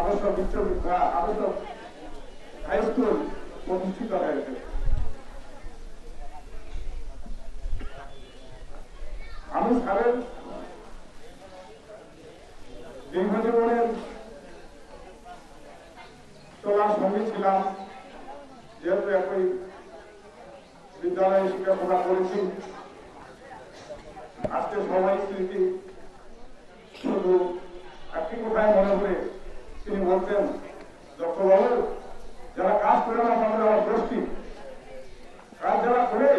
আদর্শ আদর্শ high school প্রতিষ্ঠিত হয়েছে। আমি স্যারের দীর্ঘ জীবনের চলার সঙ্গে ছিলাম, যেহেতু একই বিদ্যালয়ে শিক্ষকতা করেছি। আজকে সবাই স্মৃতি শুধু একটি কথায় মনে করে তিনি বলতেন, ডক্টরবাবু, যারা কাজ করে না তাদের আমার দোষী, কাজ যারা করে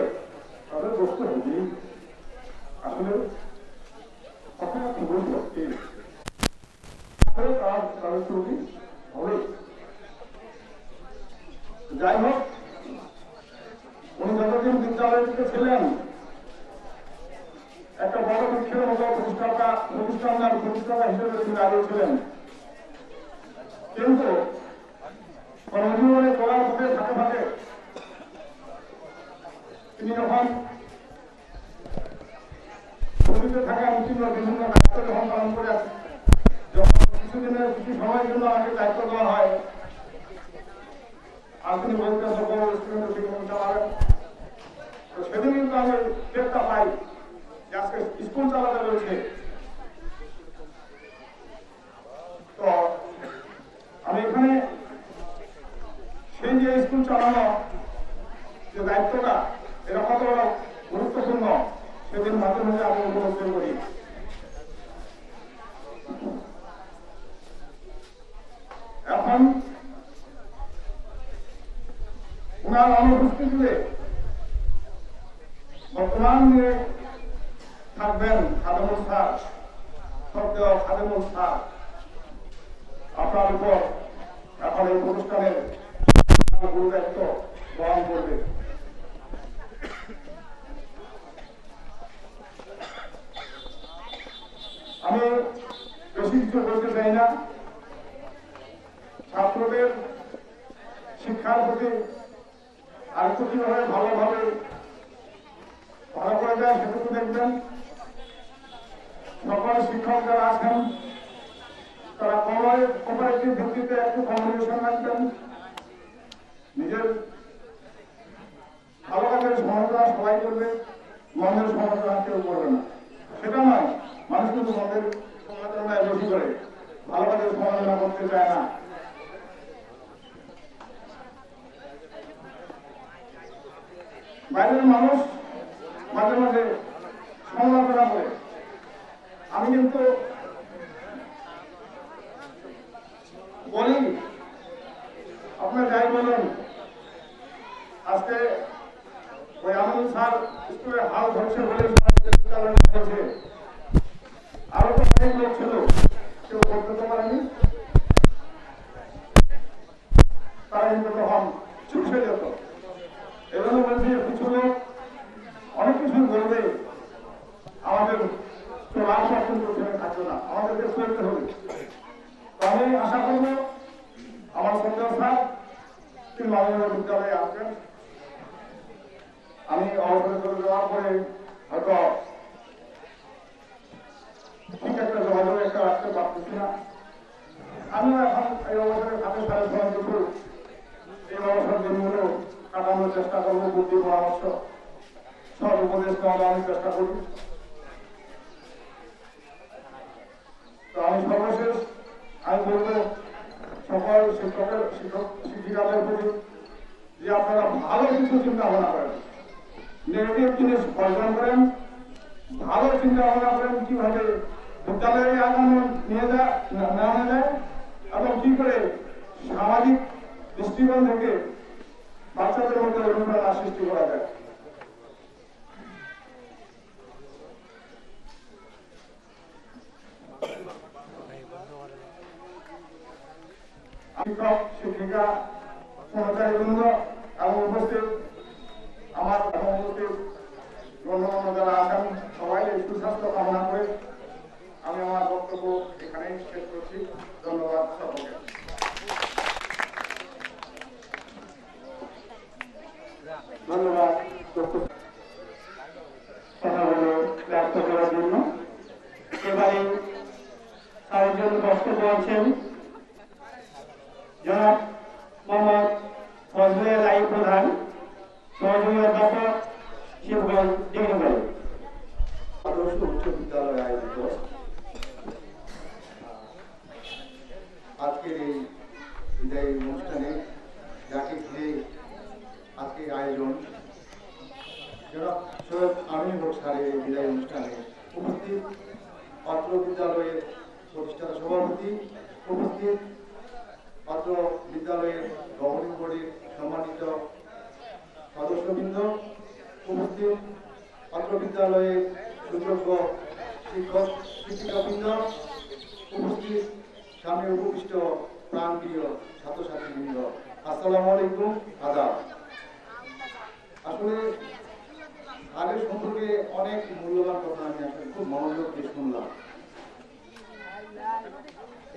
তাদের দোষ তো হবেই। আসলে কথাটা খুবই সত্যি, কাজ তাদের চুরি হবে। যাই হোক, উনি যতদিন বিদ্যালয়টিতে ছিলেন একটা বড় বৃক্ষের মতো প্রতিষ্ঠাতা হিসেবে তিনি দাঁড়িয়েছিলেন। কিন্তু কর্মজীবনে চলার পথে ফাঁকে ফাঁকে তিনি যখন ছবিতে থাকা বিভিন্ন দায়িত্ব যখন পালন করে যখন কিছু সময়ের জন্য আমাকে দায়িত্ব দেওয়া হয়, আর তিনি বলতেন সকল স্টুডেন্ট ঠিকমতো চালাবেন। তো সেদিন কিন্তু আমি টেরটা পাই যে আজকে স্কুল চালাতে রয়েছে। তো আমি এখানে সেই যে স্কুল চালানো যে দায়িত্বটা, এটা কত বড় গুরুত্বপূর্ণ সেদিন মাঝে মাঝে আমি উপলব্ধি করি। এখন ওনার অনুপস্থিতিতে বর্তমান যে থাকবেন খাদেমুল স্যার, সত্ত্বেও খাদেমুল স্যার আপনার উপর এখন এই প্রতিষ্ঠানের গুরু দায়িত্ব বহন করবে। আমি বেশি কিছু বলতে চাই না। ছাত্রদের শিক্ষার প্রতি আরেকটু কিভাবে ভালোভাবে ভালো করে যায় সেটুকু দেখবেন। সকল শিক্ষক যারা আছেন তারা কোঅপারেটিভ ভিত্তিতে একটু কমিউনিকেশন রাখবেন। নিজের ভালো কাজের সমালোচনা সবাই করবে, মন্দের সমালোচনা কেউ করবে না। সেটা নয়, মানুষ কিন্তু মন্দের সমালোচনায় বেশি করে, ভালো কাজের সমালোচনা করতে চায় না। বাইরের মানুষ মাঝে মাঝে সমালোচনা করে, আমি কিন্তু বলি আপনার যাই বলুন, আজকে ওই আনন্দ স্যার স্কুলের হাল ধরছে বলে হয়েছে, আরো তো অনেক লোক ছিল, কেউ করতে তো পারেনি, তারা কিন্তু তখন চুপসে যেত। এজন্য বলছি কিছু লোক অনেক কিছু বলবে, আমাদের চলার সব কিন্তু থাকবে না, আমাদেরকে চলতে হবে। আমি আশা করব আমার সন্দেহ স্যার তিনি মাননীয় বিদ্যালয়ে আসবেন। আমি অবসরে চলে যাওয়ার পরে হয়তো ঠিক একটা যোগাযোগ একটা রাখতে পারতেছি না। আমিও এখন এই অবসরে সাথে সাথে সময় কিছু এই অবসর দিনগুলো কাটানোর চেষ্টা করবো, বুদ্ধি পরামর্শ সব উপদেশ দেওয়ার আমি চেষ্টা করি। তো আমি সর্বশেষ আমি বলবো সকল শিক্ষিকাদের প্রতি যে আপনারা ভালো কিছু চিন্তা ভাবনা করেন, নেগেটিভ জিনিস বর্জন করেন, ভালো চিন্তা ভাবনা করেন কিভাবে বিদ্যালয়ে আগানো নেওয়া যায় এবং কি করে সামাজিক দৃষ্টিকোণ থেকে বাচ্চাদের মধ্যে অনুপ্রেরণা সৃষ্টি করা যায়। শিক্ষক শিক্ষিকা সহচারীবৃন্দ এবং উপস্থিত আমার উপস্থিত গণ্যমান্য যারা আছেন সবাই সুস্বাস্থ্য কামনা করে আমি আমার বক্তব্য এখানেই শেষ করছি। ধন্যবাদ সকলকে। ধন্যবাদ কথা বলে ব্যক্ত করার জন্য। এবারে আরেকজন বক্তব্য আছেন জনাব মোহাম্মদ ফজলে রায় প্রধান, সহযোগী অধ্যাপক, শিবগঞ্জ ডিগ্রি কলেজ। আদর্শ উচ্চ বিদ্যালয়ে আয়োজিত আজকের এই বিদায়ী অনুষ্ঠানে যাকে ঘিরে আজকের আয়োজন, জনাব সৈয়দ আমিনুল হক স্যারের এই বিদায়ী অনুষ্ঠানে উপস্থিত অত্র বিদ্যালয়ের প্রতিষ্ঠাতা সভাপতি, উপস্থিত অত্র বিদ্যালয়ের গভর্নিং বডির সম্মানিত সদস্যবৃন্দ, উপস্থিত অত্র বিদ্যালয়ের সুযোগ্য শিক্ষক শিক্ষিকাবৃন্দ, উপস্থিত সামনে উপবিষ্ট প্রাণপ্রিয় ছাত্রছাত্রীবৃন্দ, আসসালামু আলাইকুম, আদাব। আসলে আগের সম্পর্কে অনেক মূল্যবান কথা আমি আসলে খুব মনোযোগ দিয়ে শুনলাম।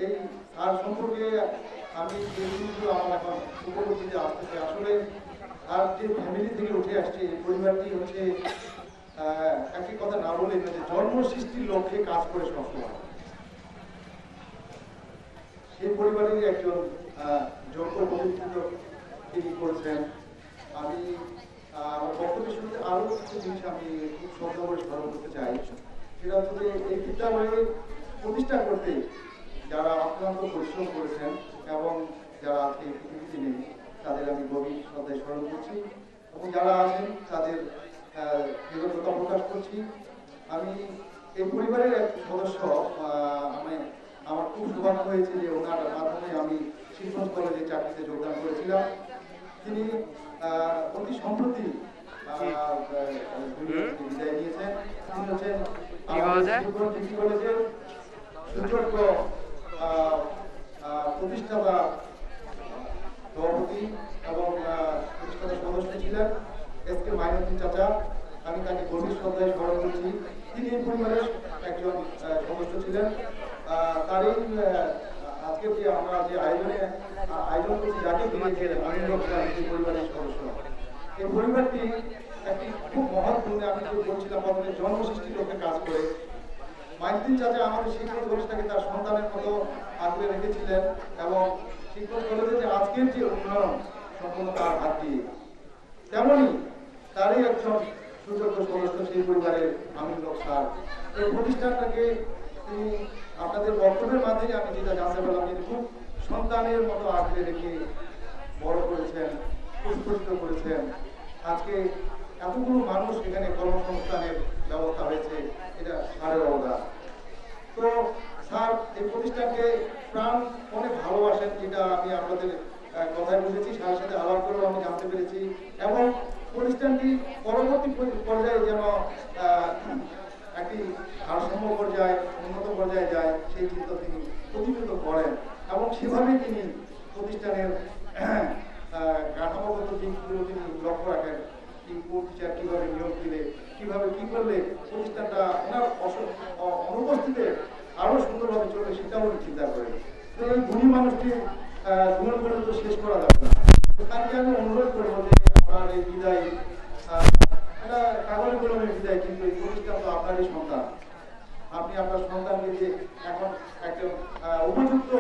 এই আর সম্পর্কে আমি যে জিনিসগুলো আমার এখন উপলব্ধিতে আসতেছে, আসলে আর যে ফ্যামিলি থেকে উঠে আসছে এই পরিবারটি হচ্ছে একই কথা না বলে যে জন্ম সৃষ্টির লক্ষ্যে কাজ করে সবসময়। সেই পরিবারের একজন যোগ্য প্রতিনিধিত্ব তিনি করেছেন। আমি আমার বক্তব্যের শুরুতে আরো কিছু জিনিস আমি খুব শ্রদ্ধা করে স্মরণ করতে চাই। সেটা হচ্ছে যে এই বিদ্যালয়ে প্রতিষ্ঠা করতে যারা অক্লান্ত পরিশ্রম করেছেন এবং যারা আজকে পৃথিবীতে নেই তাদের আমি গভীর শ্রদ্ধায় স্মরণ করছি এবং যারা আছেন তাদের কৃতজ্ঞতা প্রকাশ করছি। আমি এই পরিবারের এক সদস্য, আমার খুব সৌভাগ্য হয়েছে যে ওনার মাধ্যমে আমি শিবগঞ্জ কলেজে চাকরিতে যোগদান করেছিলাম। তিনি অতি সম্প্রতি বিদায় নিয়েছেন। তিনি হচ্ছেন শিবগঞ্জ ডিগ্রি কলেজের সুযোগ্য প্রতিষ্ঠাতা সভাপতি এবং প্রতিষ্ঠাতা সদস্য ছিলেন এসকে মাইনুদ্দিন চাচা। আমি তাকে গভীর শ্রদ্ধায় স্মরণ করছি। তিনি এই পরিবারের একজন সদস্য ছিলেন। তার এই আজকে যে আমরা যে আয়োজন করছি যাকে এই পরিবারের সদস্য, এই পরিবারটি একটি খুব মহৎপূর্ণ, আমি যে বলছিলাম প্রথমে জন্ম সৃষ্টির লক্ষ্যে কাজ করে। মাইনুদ্দিন চাচা আমাদের শিক্ষক কলেজটাকে তার সন্তানের মতো আগলে রেখেছিলেন এবং শিক্ষক কলেজে যে আজকের যে উন্নয়ন সম্পূর্ণ তার হাত দিয়ে, তেমনই তারই একজন সুযোগ্য সদস্য সেই পরিবারের আমিনুল হক স্যার। এই প্রতিষ্ঠানটাকে তিনি আপনাদের বক্তব্যের মাধ্যমে আমি যেটা জানতে পারলাম যে খুব সন্তানের মতো আগলে রেখে বড় করেছেন, পুষ্পিত করেছেন। আজকে এতগুলো মানুষ এখানে কর্মসংস্থানের ব্যবস্থা হয়েছে, এটা স্যারের অবদান। তো স্যার এই প্রতিষ্ঠানকে প্রাণ অনেক ভালোবাসেন, যেটা আমি আপনাদের কথায় বুঝেছি, স্যারের সাথে আলাপ করেও আমি জানতে পেরেছি। এবং প্রতিষ্ঠানটি পরবর্তী পর্যায়ে যেন একটি ভারসাম্য পর্যায়ে, উন্নত পর্যায়ে যায় সেই চিন্তা তিনি প্রতিফলিত করেন এবং সেভাবেই তিনি প্রতিষ্ঠানের কাঠামোগত দিকগুলো তিনি লক্ষ্য রাখেন। টিচার কিভাবে নিয়োগ দিলে, কিভাবে কি করলে প্রতিষ্ঠানটা ওনার অনুপস্থিতিতে আরো সুন্দরভাবে চলবে সেটাও উনি চিন্তা করেন। তো এই গুণী মানুষটির গুণগুলো তো শেষ করা যাবে না। তাকে আমি অনুরোধ করবো যে আপনার এই বিদায়, এটা কাগজ কলমের বিদায়, কিন্তু এই প্রতিষ্ঠান তো আপনারই সন্তান। আপনি আপনার সন্তানকে যে এখন একটা উপযুক্ত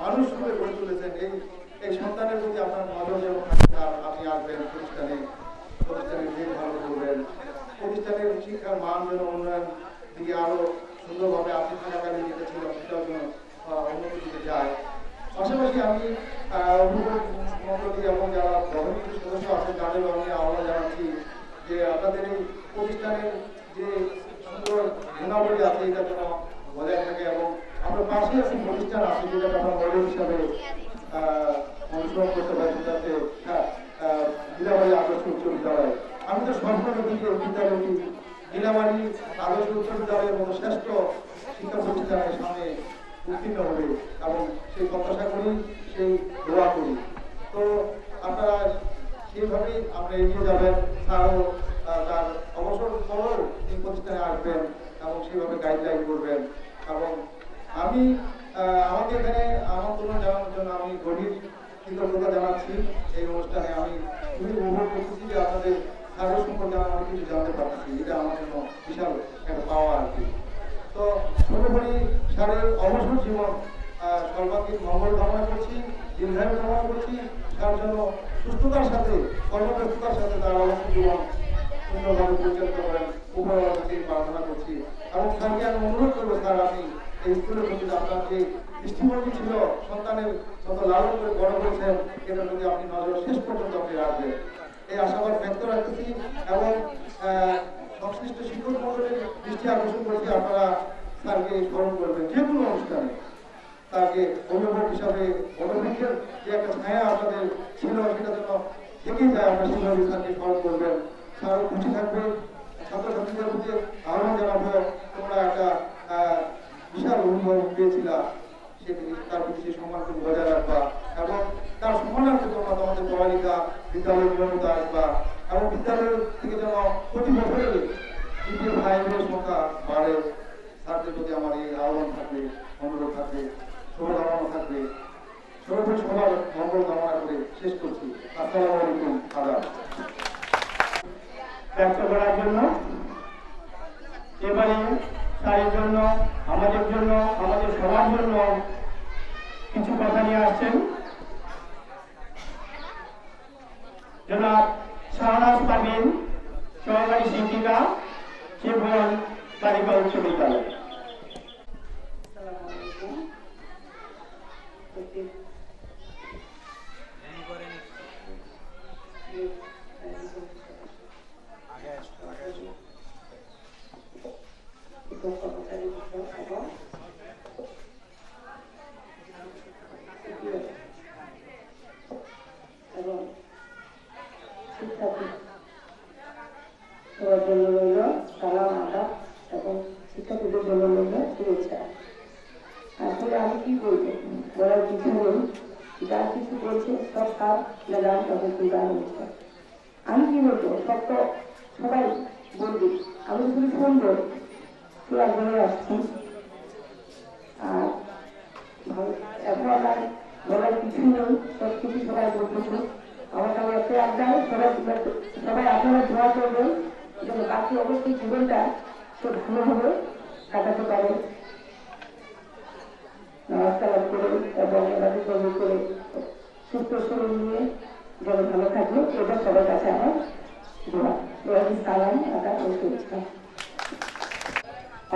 মানুষ রূপে গড়ে তুলেছেন, এই সন্তানের প্রতি আপনার নজর যেমন আপনি আসবেন প্রতিষ্ঠানের দেখভাল করবেন, প্রতিষ্ঠানের শিক্ষার মান যেন উন্নয়ন দিকে আরো সুন্দরভাবে আপনি থাকাকালীন যেটা ছিল সেটাও যেন উন্নতি দিকে যায়। পাশাপাশি আমি অভিভাবক মন্ডলী এবং যারা গভর্নিং সদস্য আছেন তাদেরও আমি আহ্বান জানাচ্ছি যে আপনাদের এই প্রতিষ্ঠানের যে সুন্দর গুণাবলী আছে এটা যেন বজায় থাকে এবং আপনার পাশে একটি প্রতিষ্ঠান আছে যেটাকে আমরা মডেল হিসাবে অনুসরণ করতে পারি, যাতে লীলাবাড়ি আদর্শ উচ্চ বিদ্যালয়। আমি তো সরকারের দিকে বিদ্যালয়টি লীলাবাড়ি আদর্শ উচ্চ বিদ্যালয়ের মতো শ্রেষ্ঠ শিক্ষা প্রতিষ্ঠানের সামনে উত্তীর্ণ হবে এবং সেই প্রত্যাশা করি, সেই দোয়া করি। তো আপনারা সেইভাবেই আমরা এগিয়ে যাবেন। স্যারও তার অবসর পরেও এই প্রতিষ্ঠানে আসবেন এবং সেইভাবে গাইডলাইন করবেন। এবং আমি আমাকে এখানে আমন্ত্রণ জানানোর জন্য আমি গভীর কৃতজ্ঞতা জানাচ্ছি। এই অনুষ্ঠানে আমি খুবই উপভোগ করতেছি যে আপনাদের স্যারের সম্পর্কে আমি অনেক কিছু জানতে পারতেছি, এটা আমার জন্য বিশাল একটা পাওয়া আর কি। তো সর্বোপরি স্যারের অবসর জীবন সর্বাধিক মঙ্গল কামনা করছি। দীর্ঘায়ু কামনা করছি, তার জন্য সুস্থতার সাথে কর্মব্যস্ততার সাথে তার অবশ্য জীবন সুন্দরভাবে পরিচালিত করেন উপরওয়ালার কাছে প্রার্থনা করছি। এবং স্যারকে আমি অনুরোধ করবো, স্যার আপনি এই স্কুলের প্রতি আপনার যে দৃষ্টিভঙ্গি ছিল, সন্তানের মতো লালন করে বড় করেছেন, এটার প্রতি আপনি নজর শেষ পর্যন্ত আপনি রাখবেন, এই আশাবাদ ব্যক্ত রাখতেছি। এবং সংশ্লিষ্ট শিক্ষক মন্ডলের দৃষ্টি আকর্ষণ করছি, আপনারা স্যারকে স্মরণ করবেন যে কোনো অনুষ্ঠানে। তাকে অভিভাবক হিসাবে অভিভাবকের যে একটা ছায়া আপনাদের ছিল, সেটা যেন থেকেই যায়। আমরা সেভাবে স্যারকে স্মরণ করবেন, স্যারও খুশি থাকবে। ছাত্রছাত্রীদের প্রতি আহ্বান জানাবো, তোমরা একটা বিশাল অনুভব পেয়েছিলা, সেটি তার প্রতি সেই সম্মানটুকু বজায় রাখবা এবং তার সম্মানার্থে তোমরা তোমাদের পড়ালেখা বিদ্যালয়ে নিয়মিত আসবা এবং বিদ্যালয় থেকে যেন প্রতি বছরে দ্বিতীয় ভাই বোনের সংখ্যা বাড়ে। স্যারদের প্রতি আমার এই আহ্বান থাকবে, অনুরোধ থাকবে, শুভকামনা থাকবে। সর্বোপরি সবার মঙ্গল কামনা করে শেষ করছি। আসসালামু আলাইকুম। আদাব। ব্যক্ত করার জন্য এবারে স্যারের জন্য, আমাদের জন্য, আমাদের সবার জন্য কিছু কথা নিয়ে আসছেন জনাব শাহনাজ পারভীন, সহকারী শিক্ষিকা, শিবগঞ্জ বালিকা উচ্চ বিদ্যালয়। এবং শিক্ষার্থী সবার জন্য রইল সালাম, আদাব এবং শিক্ষার্থীদের জন্য রইল শুভেচ্ছা। আসলে আমি কি বলবো, বলার কিছু নেই, যা কিছু বলছে সব সার ম্যাডাম তাদের সুন্দর হয়েছে। আমি কি বলবো, সব তো সবাই বলবি, আমি শুধু সুন্দর ক্লাস ধরে আসছি। আর এখন আমার বলার কিছু নেই, সব কিছু সবাই বলতেছে। আমার আমার একটা আড্ডায় সবাই আপনারা দোয়া করবেন যেন বাকি অবশ্যই জীবনটা সে ভালোভাবে কাটাতে পারে, নামাজ কালাম করে এবং এলাকা কর্ম করে সুস্থ শরীর নিয়ে যেন ভালো থাকবে, এটা সবার কাছে আমার দোয়া। সালাম, আদাব ও শুভেচ্ছা।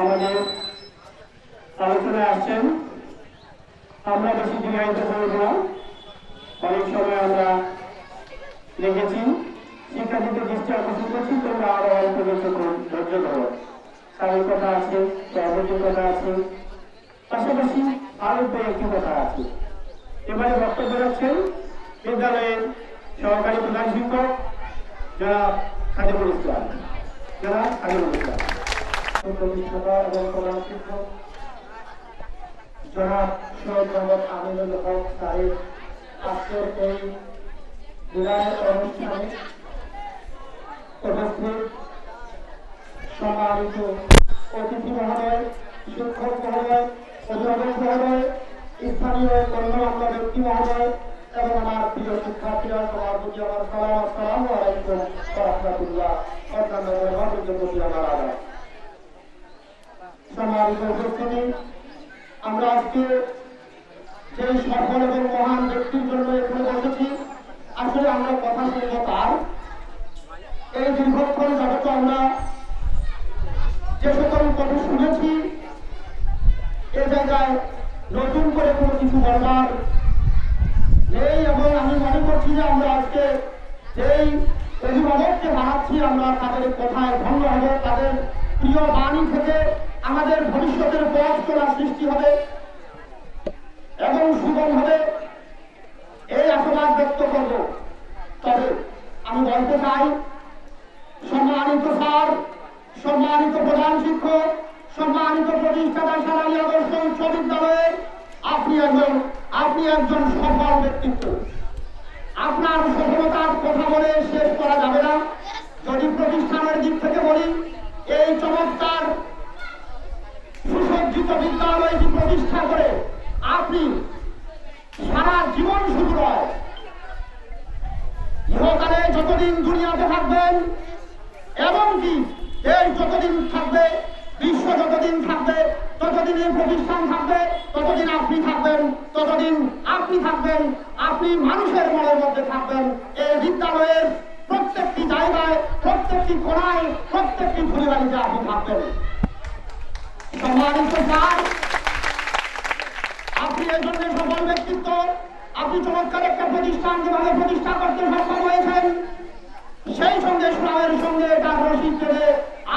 আমাদের আলোচনায় আসছেন, আমরা বেশি দীর্ঘায়িত করব না, অনেক সময় আমরা দেখেছি শিক্ষার্থীদের দৃষ্টি আকর্ষণ করছি, তোমরা আরো অল্প কিছুক্ষণ ধৈর্য ধরো। স্বামীর কথা আছে, সভাপতির কথা আছে, পাশাপাশি আরো একটি কথা আছে। এবারে বক্তব্য রাখছেন বিদ্যালয়ের সহকারী প্রধান শিক্ষক জনাব খাদিমুল ইসলাম। জনাব খাদিমুল ইসলাম। প্রতিষ্ঠাতা এবং প্রধান শিক্ষক জনাব সৈয়দ মোহাম্মদ আমিনুল হক সাহেব আজকের এই বিদায় অনুষ্ঠানে উপস্থিত সম্মানিত অতিথি মহোদয়, শিক্ষক মহোদয়, অভিভাবক মহোদয়, স্থানীয় গণ্যমান্য ব্যক্তি মহোদয় এবং আমার প্রিয় শিক্ষার্থীরা, সবার প্রতি আমার সালাম। আসসালামু আলাইকুম ওয়া রাহমাতুল্লাহ। অন্যান্য ধর্মাবলম্বীদের প্রতি আমার আদাব। সম্মানিত উপস্থিতি, আমরা আজকে যে সফল এবং মহান ব্যক্তির জন্য এখানে বসেছি, আসলে আমরা কথা শুনবো তার। এই দীর্ঘক্ষণ যাবত আমরা যে সকল কথা শুনেছি, এ জায়গায় নতুন করে কোনো কিছু বলবার নেই এবং আমি মনে করছি যে আমরা আজকে যেই অভিভাবককে হারাচ্ছি, আমরা তাদের কথায় ভঙ্গ হবে, তাদের প্রিয় বাণী থেকে আমাদের ভবিষ্যতের পথ চলা সৃষ্টি হবে এবং সুগম হবে, এই আশাবাদ ব্যক্ত করব। তবে আমি বলতে চাই, সম্মানিত স্যার, সম্মানিত প্রধান শিক্ষক, সম্মানিত প্রতিষ্ঠাতা সারালী আদর্শ উচ্চ বিদ্যালয়ে আপনি একজন সফল ব্যক্তিত্ব। আপনার সফলতার কথা বলে শেষ করা যাবে না। যদি প্রতিষ্ঠানের দিক থেকে বলি, এই চমৎকার সুসজ্জিত বিদ্যালয়টি প্রতিষ্ঠা করে আপনি সারা জীবন শুধু নয়, ইহকালে যতদিন দুনিয়াতে থাকবেন এবং কি এই যতদিন থাকবে বিশ্ব যত যতদিন থাকবে, ততদিন এই প্রতিষ্ঠান থাকবে, ততদিন আপনি থাকবেন, ততদিন আপনি থাকবেন, আপনি মানুষের মনের মধ্যে থাকবেন। এই বিদ্যালয়ের প্রত্যেকটি জায়গায়, প্রত্যেকটি কোণায়, প্রত্যেকটি পরিবারিতে আপনি থাকবেন। সম্মানিত স্যার, আপনি এই জন্য সফল ব্যক্তিত্ব। আপনি চমৎকার একটা প্রতিষ্ঠান যেভাবে প্রতিষ্ঠা করতে সক্ষম হয়েছেন, সেই সঙ্গে সুনামের সঙ্গে তার রসিদ টেনে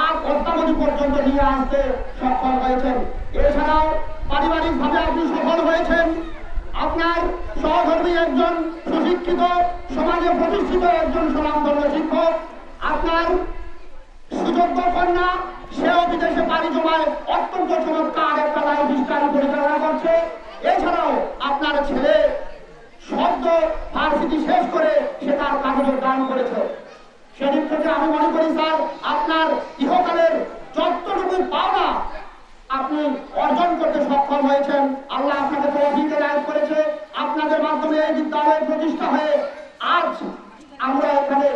আর অদ্যাবধি পর্যন্ত নিয়ে আসতে সক্ষম হয়েছেন। এছাড়াও পারিবারিকভাবে আপনি সফল হয়েছেন। আপনার সহধর্মী একজন সুশিক্ষিত, সমাজে প্রতিষ্ঠিত একজন স্বনামধন্য শিক্ষক, আপনার সুযোগ্য কন্যা, সেও বিদেশে পাড়ি জমায় অত্যন্ত চমৎকার একটা লাইফ স্টাইল পরিচালনা করছে। এছাড়াও আপনার ছেলে শব্দ ভার্সিটি শেষ করে সে তার কাগজের দান করেছে। সেদিক থেকে আমি মনে করি স্যার, আপনার ইহকালের যতটুকু পাওনা আপনি অর্জন করতে সক্ষম হয়েছেন। আল্লাহ আপনাকে তৌফিক এনায়েত করেছে। আপনাদের মাধ্যমে এই বিদ্যালয় প্রতিষ্ঠা হয়ে আজ আমরা এখানে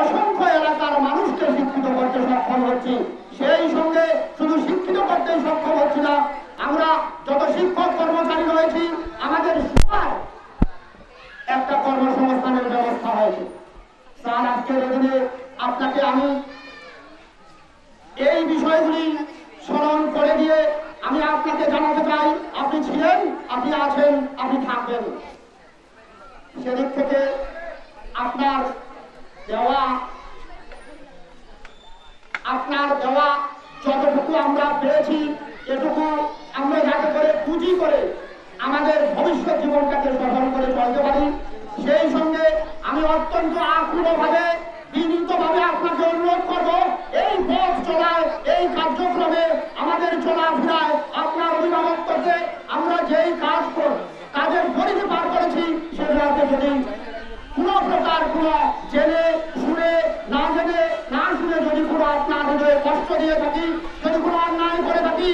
অসংখ্য এলাকার মানুষকে শিক্ষিত করতে সক্ষম হচ্ছি। সেই সঙ্গে শুধু শিক্ষিত করতেই সক্ষম হচ্ছি না, আমরা যত শিক্ষক কর্মচারী রয়েছি আমাদের সবার একটা কর্মসংস্থানের ব্যবস্থা হয়েছে। স্যার, আজকের দিনে আপনাকে আমি এই বিষয়গুলি স্মরণ করে দিয়ে আমি আপনাকে জানাতে চাই, আপনি ছিলেন, আপনি আছেন, আপনি থাকবেন। সেদিক থেকে আপনার দেওয়া যতটুকু আমরা পেয়েছি, এটুকু আমরা যাতে করে পুঁজি করে আমাদের ভবিষ্যৎ জীবনটাকে সফল করে চলতে পারি। সেই সঙ্গে আমি অত্যন্ত আকুলভাবে, বিনীতভাবে আপনাকে অনুরোধ করব, এই পথ চলায়, এই কার্যক্রমে, আমাদের চলাফেরায় আপনার অভিভাবকত্বে আমরা যেই কাজের পরিধি পার করেছি, সেগুলোতে যদি কোনো প্রকার কোনো জেনে শুনে না জেনে না শুনে যদি কোনো আপনার হৃদয়ে কষ্ট দিয়ে থাকি, যদি কোনো অন্যায় করে থাকি,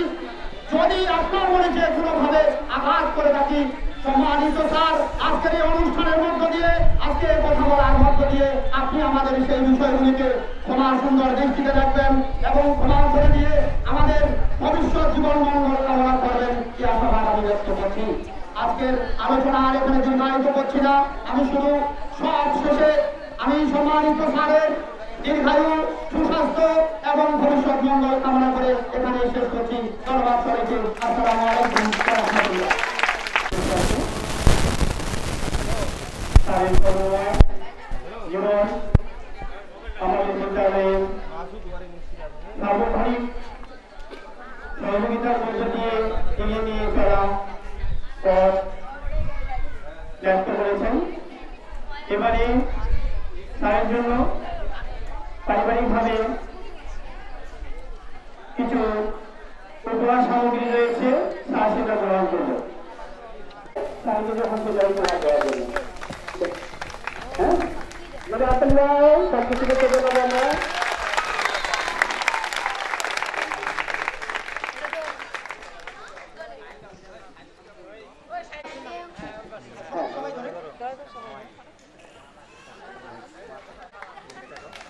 যদি আপনার মনে যে কোনোভাবে আঘাত করে থাকি, সম্মানিত স্যার, আজকের এই অনুষ্ঠানের মধ্য দিয়ে, আজকে কথা বলার মধ্য দিয়ে আপনি আমাদের সেই বিষয়গুলিকে ক্ষমা সুন্দর দৃষ্টিতে দেখবেন এবং ক্ষমা করে দিয়ে আমাদের ভবিষ্যৎ জীবন মঙ্গল কামনা করবেন, কি আশাবাদ আমি ব্যক্ত করছি। আজকের আলোচনা আর এখানে দীর্ঘায়িত করছি না। আমি শুধু সব শেষে আমি সম্মানিত স্যারের দীর্ঘায়ু, সুস্বাস্থ্য এবং ভবিষ্যৎ মঙ্গল কামনা করে এখানে শেষ করছি। ধন্যবাদ সবাইকে। আসসালামু আলাইকুম ওয়া রাহমাতুল্লাহ। জীবন আমাদের বিদ্যালয়ে সার্বক্ষণিক সহযোগিতার মধ্য দিয়ে এগিয়ে নিয়ে চলা পথ ব্যক্ত করেছেন। এবারে স্যারের জন্য পারিবারিকভাবে কিছু উপহার সামগ্রী রয়েছে, স্যার সেটা গ্রহণ করবে। স্যারকে যখন পূজারি করা দেওয়ার জন্য মানে আপনারা সব কিছু করতে পারবো আমরা।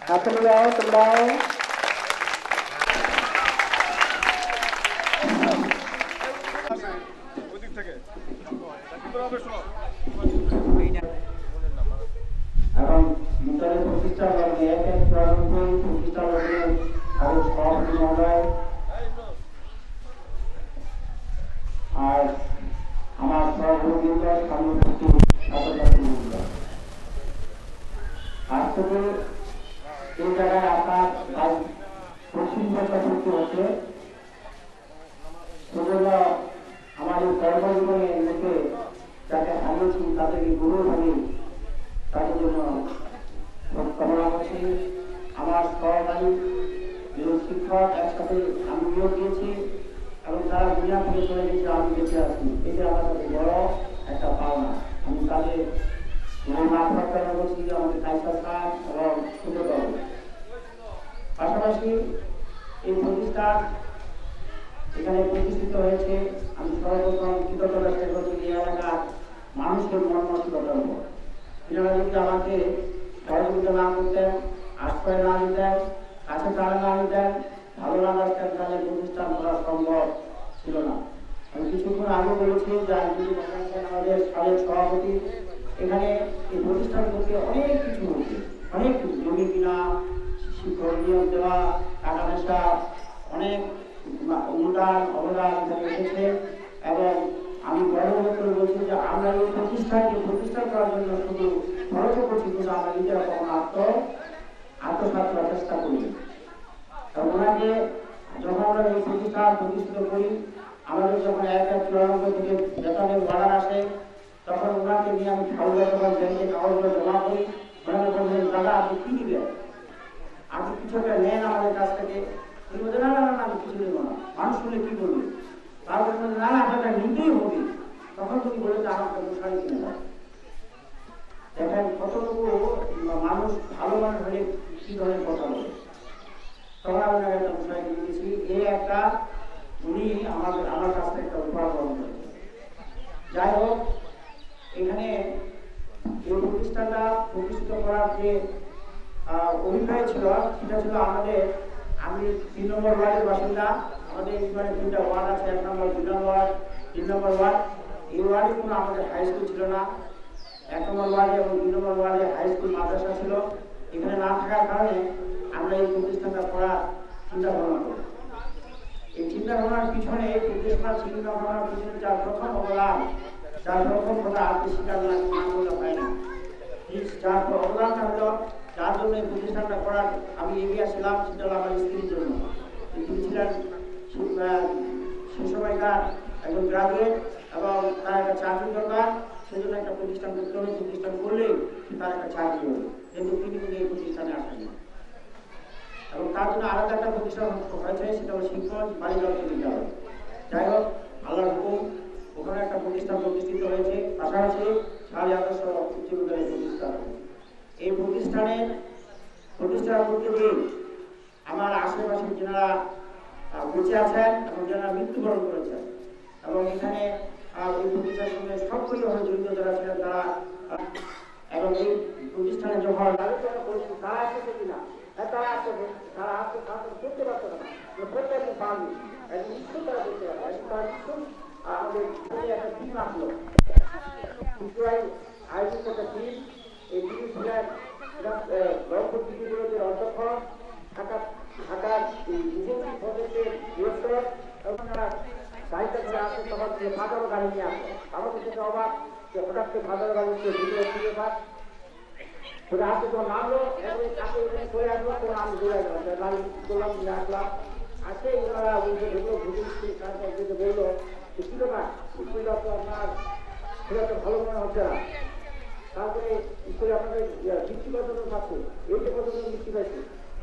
হাতে মিলাও তোমরাও। এখন বিদ্যালয় প্রতিষ্ঠা লগ্নে ১/৯৪ প্রতিষ্ঠা লগ্নে আরো সভাপতি মহোদয় আর আমার সহযোগিত সামনেপত্তি ছাত্রছাত্রীবৃন্দ, আজ থেকে এই জায়গায় আপনার প্রশিক্ষণটা করতে হচ্ছে। সেজন্য আমার এই কর্মজীবনে লোকে যাকে হারিয়েছি তাদেরকে গুরু ভাবে তাদের জন্য কামনা করছি। আমার সহকারী শিক্ষক একসাথে আমি নিয়োগ দিয়েছি এবং তারা দুনিয়া থেকে চলে গেছে, আমি বেঁচে আছি। এটা আমার কাছে বড় একটা পাওনা। আমি তাদের আত্মহত্যা করছি, আমাদের কাইসা সাহেব এবং সুন্দরবাবু। পাশাপাশি এই প্রতিষ্ঠান এখানে প্রতিষ্ঠিত হয়েছে, আমি সর্বপ্রথম কৃতজ্ঞতা জ্ঞাপন করছি এই এলাকার মানুষের মন মানসিকতার উপর। এনারা যদি আমাকে সহযোগিতা না করতেন, আশ্রয় না দিতেন, কাছে তারা না দিতেন, ভালো না থাকতেন তাহলে প্রতিষ্ঠান করা সম্ভব ছিল না। আমি কিছুক্ষণ আগে বলেছি যে আমাদের সাবেক সভাপতি, এখানে এই প্রতিষ্ঠান করতে অনেক কিছু হচ্ছে, অনেক কিছু জমি কিনা, শিক্ষক নিয়োগ দেওয়া, টাকা পয়সা, অনেক অনুদান অবদান এখানে এসেছে। এবং আমি গর্ব করে বলছি যে আমরা এই প্রতিষ্ঠানকে প্রতিষ্ঠা করার জন্য শুধু খরচ করছি, কিন্তু আমরা নিজেরা কখনো আত্মসাৎ করার চেষ্টা করি। ওনাকে যখন আমরা এই প্রতিষ্ঠান প্রতিষ্ঠিত করি, আমাদের যখন 1/94 থেকে বেতনের অর্ডার আসে, তখন ওনাকে নিয়ে আমি ব্যাংকে কাগজগুলো জমা করি। ওনাকে বললেন, দাদা আপনি কি দিবেন, আপনি কিছু একটা নেন আমাদের কাছ থেকে। উনি বলছেন, না না না আমি কিছু নেবো না, মানুষ শুনে কি বলবে। তারপরে বলছেন, না না আপনাকে নিতেই হবে। তখন তুমি বলে যে আমাকে মশারি কিনে দাও। দেখেন কতটুকু মানুষ, ভালো মানুষ হলে কি ধরনের কথা বলে। তখন আমি একটা মশারি কিনে দিয়েছি। এই একটা উনি আমার কাছ থেকে একটা উপহার গ্রহণ করেছেন। যাই হোক, এখানে এই প্রতিষ্ঠানটা প্রতিষ্ঠিত করার যে অভিপ্রায় ছিল, সেটা ছিল আমি 3 নম্বর ওয়ার্ডের বাসিন্দা। আমাদের এখানে 3টা ওয়ার্ড আছে, 1 নম্বর, 2 নম্বর ওয়ার্ড, 3 নম্বর ওয়ার্ড। এই ওয়ার্ডে কোনো আমাদের হাই স্কুল ছিল না। 1 নম্বর ওয়ার্ডে এবং 2 নম্বর ওয়ার্ডে হাই স্কুল মাদ্রাসা ছিল। এখানে না থাকার কারণে আমরা এই প্রতিষ্ঠানটা করার চিন্তা ভাবনা করি। এই চিন্তা ভাবনার পিছনে, এই প্রতিষ্ঠান চিন্তা ভাবনার পিছনে যার প্রথম অবদান, যার প্রথম কথা আজকে স্বীকার না করলে হয় না। যার অবদানটা হলো, যার জন্য এই প্রতিষ্ঠানটা করার আমি এগিয়ে আসছিলাম, সেটা হলো আমার স্ত্রীর জন্য। তিনি ছিলেন সে সময়কার একজন গ্রাজুয়েট এবং তার একটা চাকরি দরকার, সেজন্য একটা প্রতিষ্ঠান করতে হবে। প্রতিষ্ঠান করলেই তার একটা চাকরি হবে, কিন্তু তিনি কিন্তু এই প্রতিষ্ঠানে আসেন। এবং তার জন্য আলাদা একটা প্রতিষ্ঠান হয়েছে, সেটা হলো শিক্ষক বালিকা উচ্চ বিদ্যালয়। যাই হোক, আল্লাহর হুকুম, ওখানে একটা প্রতিষ্ঠান প্রতিষ্ঠিত হয়েছে। পাশাপাশি শাহী আদর্শ উচ্চ বিদ্যালয় প্রতিষ্ঠান। এই প্রতিষ্ঠান করতে গিয়ে আমার আশেপাশে যারা বেঁচে আছেন এবং যারা মৃত্যুবরণ করেছেন, এবং এখানে এই প্রতিষ্ঠানের সঙ্গে সক্রিয়ভাবে জড়িত যারা ছিলেন তারা, এবং এই প্রতিষ্ঠানে যখন তারা এসেছে কিনা, তারা আসছে, তারা আসছে, করতে পারতো না, প্রত্যেকদিন পারবে একদিন স্কুল তারা করতে পারবে। তার স্কুল আমাদের একটা টিম আসলো, আয়োজিত একটা টিম। এই টিম ছিলেন রংপুর বিদ্যুতের অধ্যক্ষ, ঢাকার বিজেপি প্রদেশের ডিরেক্টর, এবং তারা গাড়িটা ধরে আসে। তখন হাজারো গাড়ি নিয়ে আসে। আমাদের থেকে অবাক যে হঠাৎ করে হাজারো গাড়ি ভিডিও পাঠ ওটা আসতে তো নামলো, তাকে এখানে চলে আসলো, কোনো আমি দৌড়ে গেলাম, গাড়ি করলাম, নিয়ে আসলাম। আসে ওনারা ঢুকলো, বললো যে কি ব্যাপার, স্কুলটা তো আপনার খুব একটা ভালো মনে হচ্ছে না। তারপরে স্কুলে আপনাদের বৃষ্টি কতজন পাচ্ছে, এইটা কতজন বৃষ্টি পাইছে,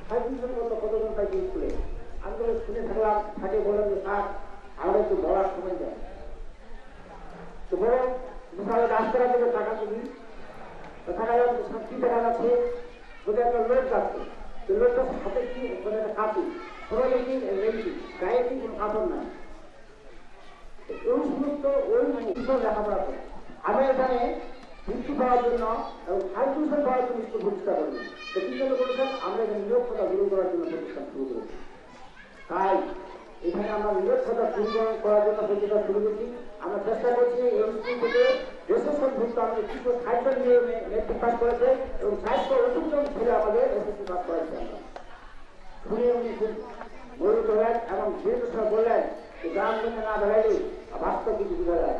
5 কতজন পাইছে স্কুলে। আমি তো শুনে থাকলাম, থাকে বললাম যে স্যার আমরা একটু বলার সময় দেয়। তো বলে বিশাল রাস্তাটা থেকে টাকা তুলি, দেখা যাচ্ছে সত্যি দেখা যাচ্ছে বোধহয় একটা লোক যাচ্ছে। লোকটার হাতে কি একটা কাপড়, সবাই কি গায়ে কি কোনো কাপড় নাই। ওই সমস্ত ওই বিষয় লেখাপড়া করে আমি এখানে বৃত্তি পাওয়ার জন্য এবং সাইকেল পাওয়ার জন্য স্কুল প্রতিষ্ঠা করি। তো কি জন্য বলেছেন, আমরা এখানে নিরক্ষতা দূর করার জন্য প্রতিষ্ঠান শুরু করেছি। তাই এখানে আমরা নিরক্ষতা দূর করার জন্য প্রতিষ্ঠা শুরু করেছি। আমরা চেষ্টা করছি এই স্কুল থেকে রেজিস্ট্রেশনভুক্ত আমাদের কিছু 60 জন নিয়ে মেট্রিক পাস করেছে এবং 60 জন ছেলে আমাদের এসএসসি পাস করেছে। আমরা শুনে উনি খুব গর্বিত হলেন এবং যেহেতু সব বললেন যে গ্রাম থেকে না বেড়াইলে বাস্তব কিছু বোঝা যায়।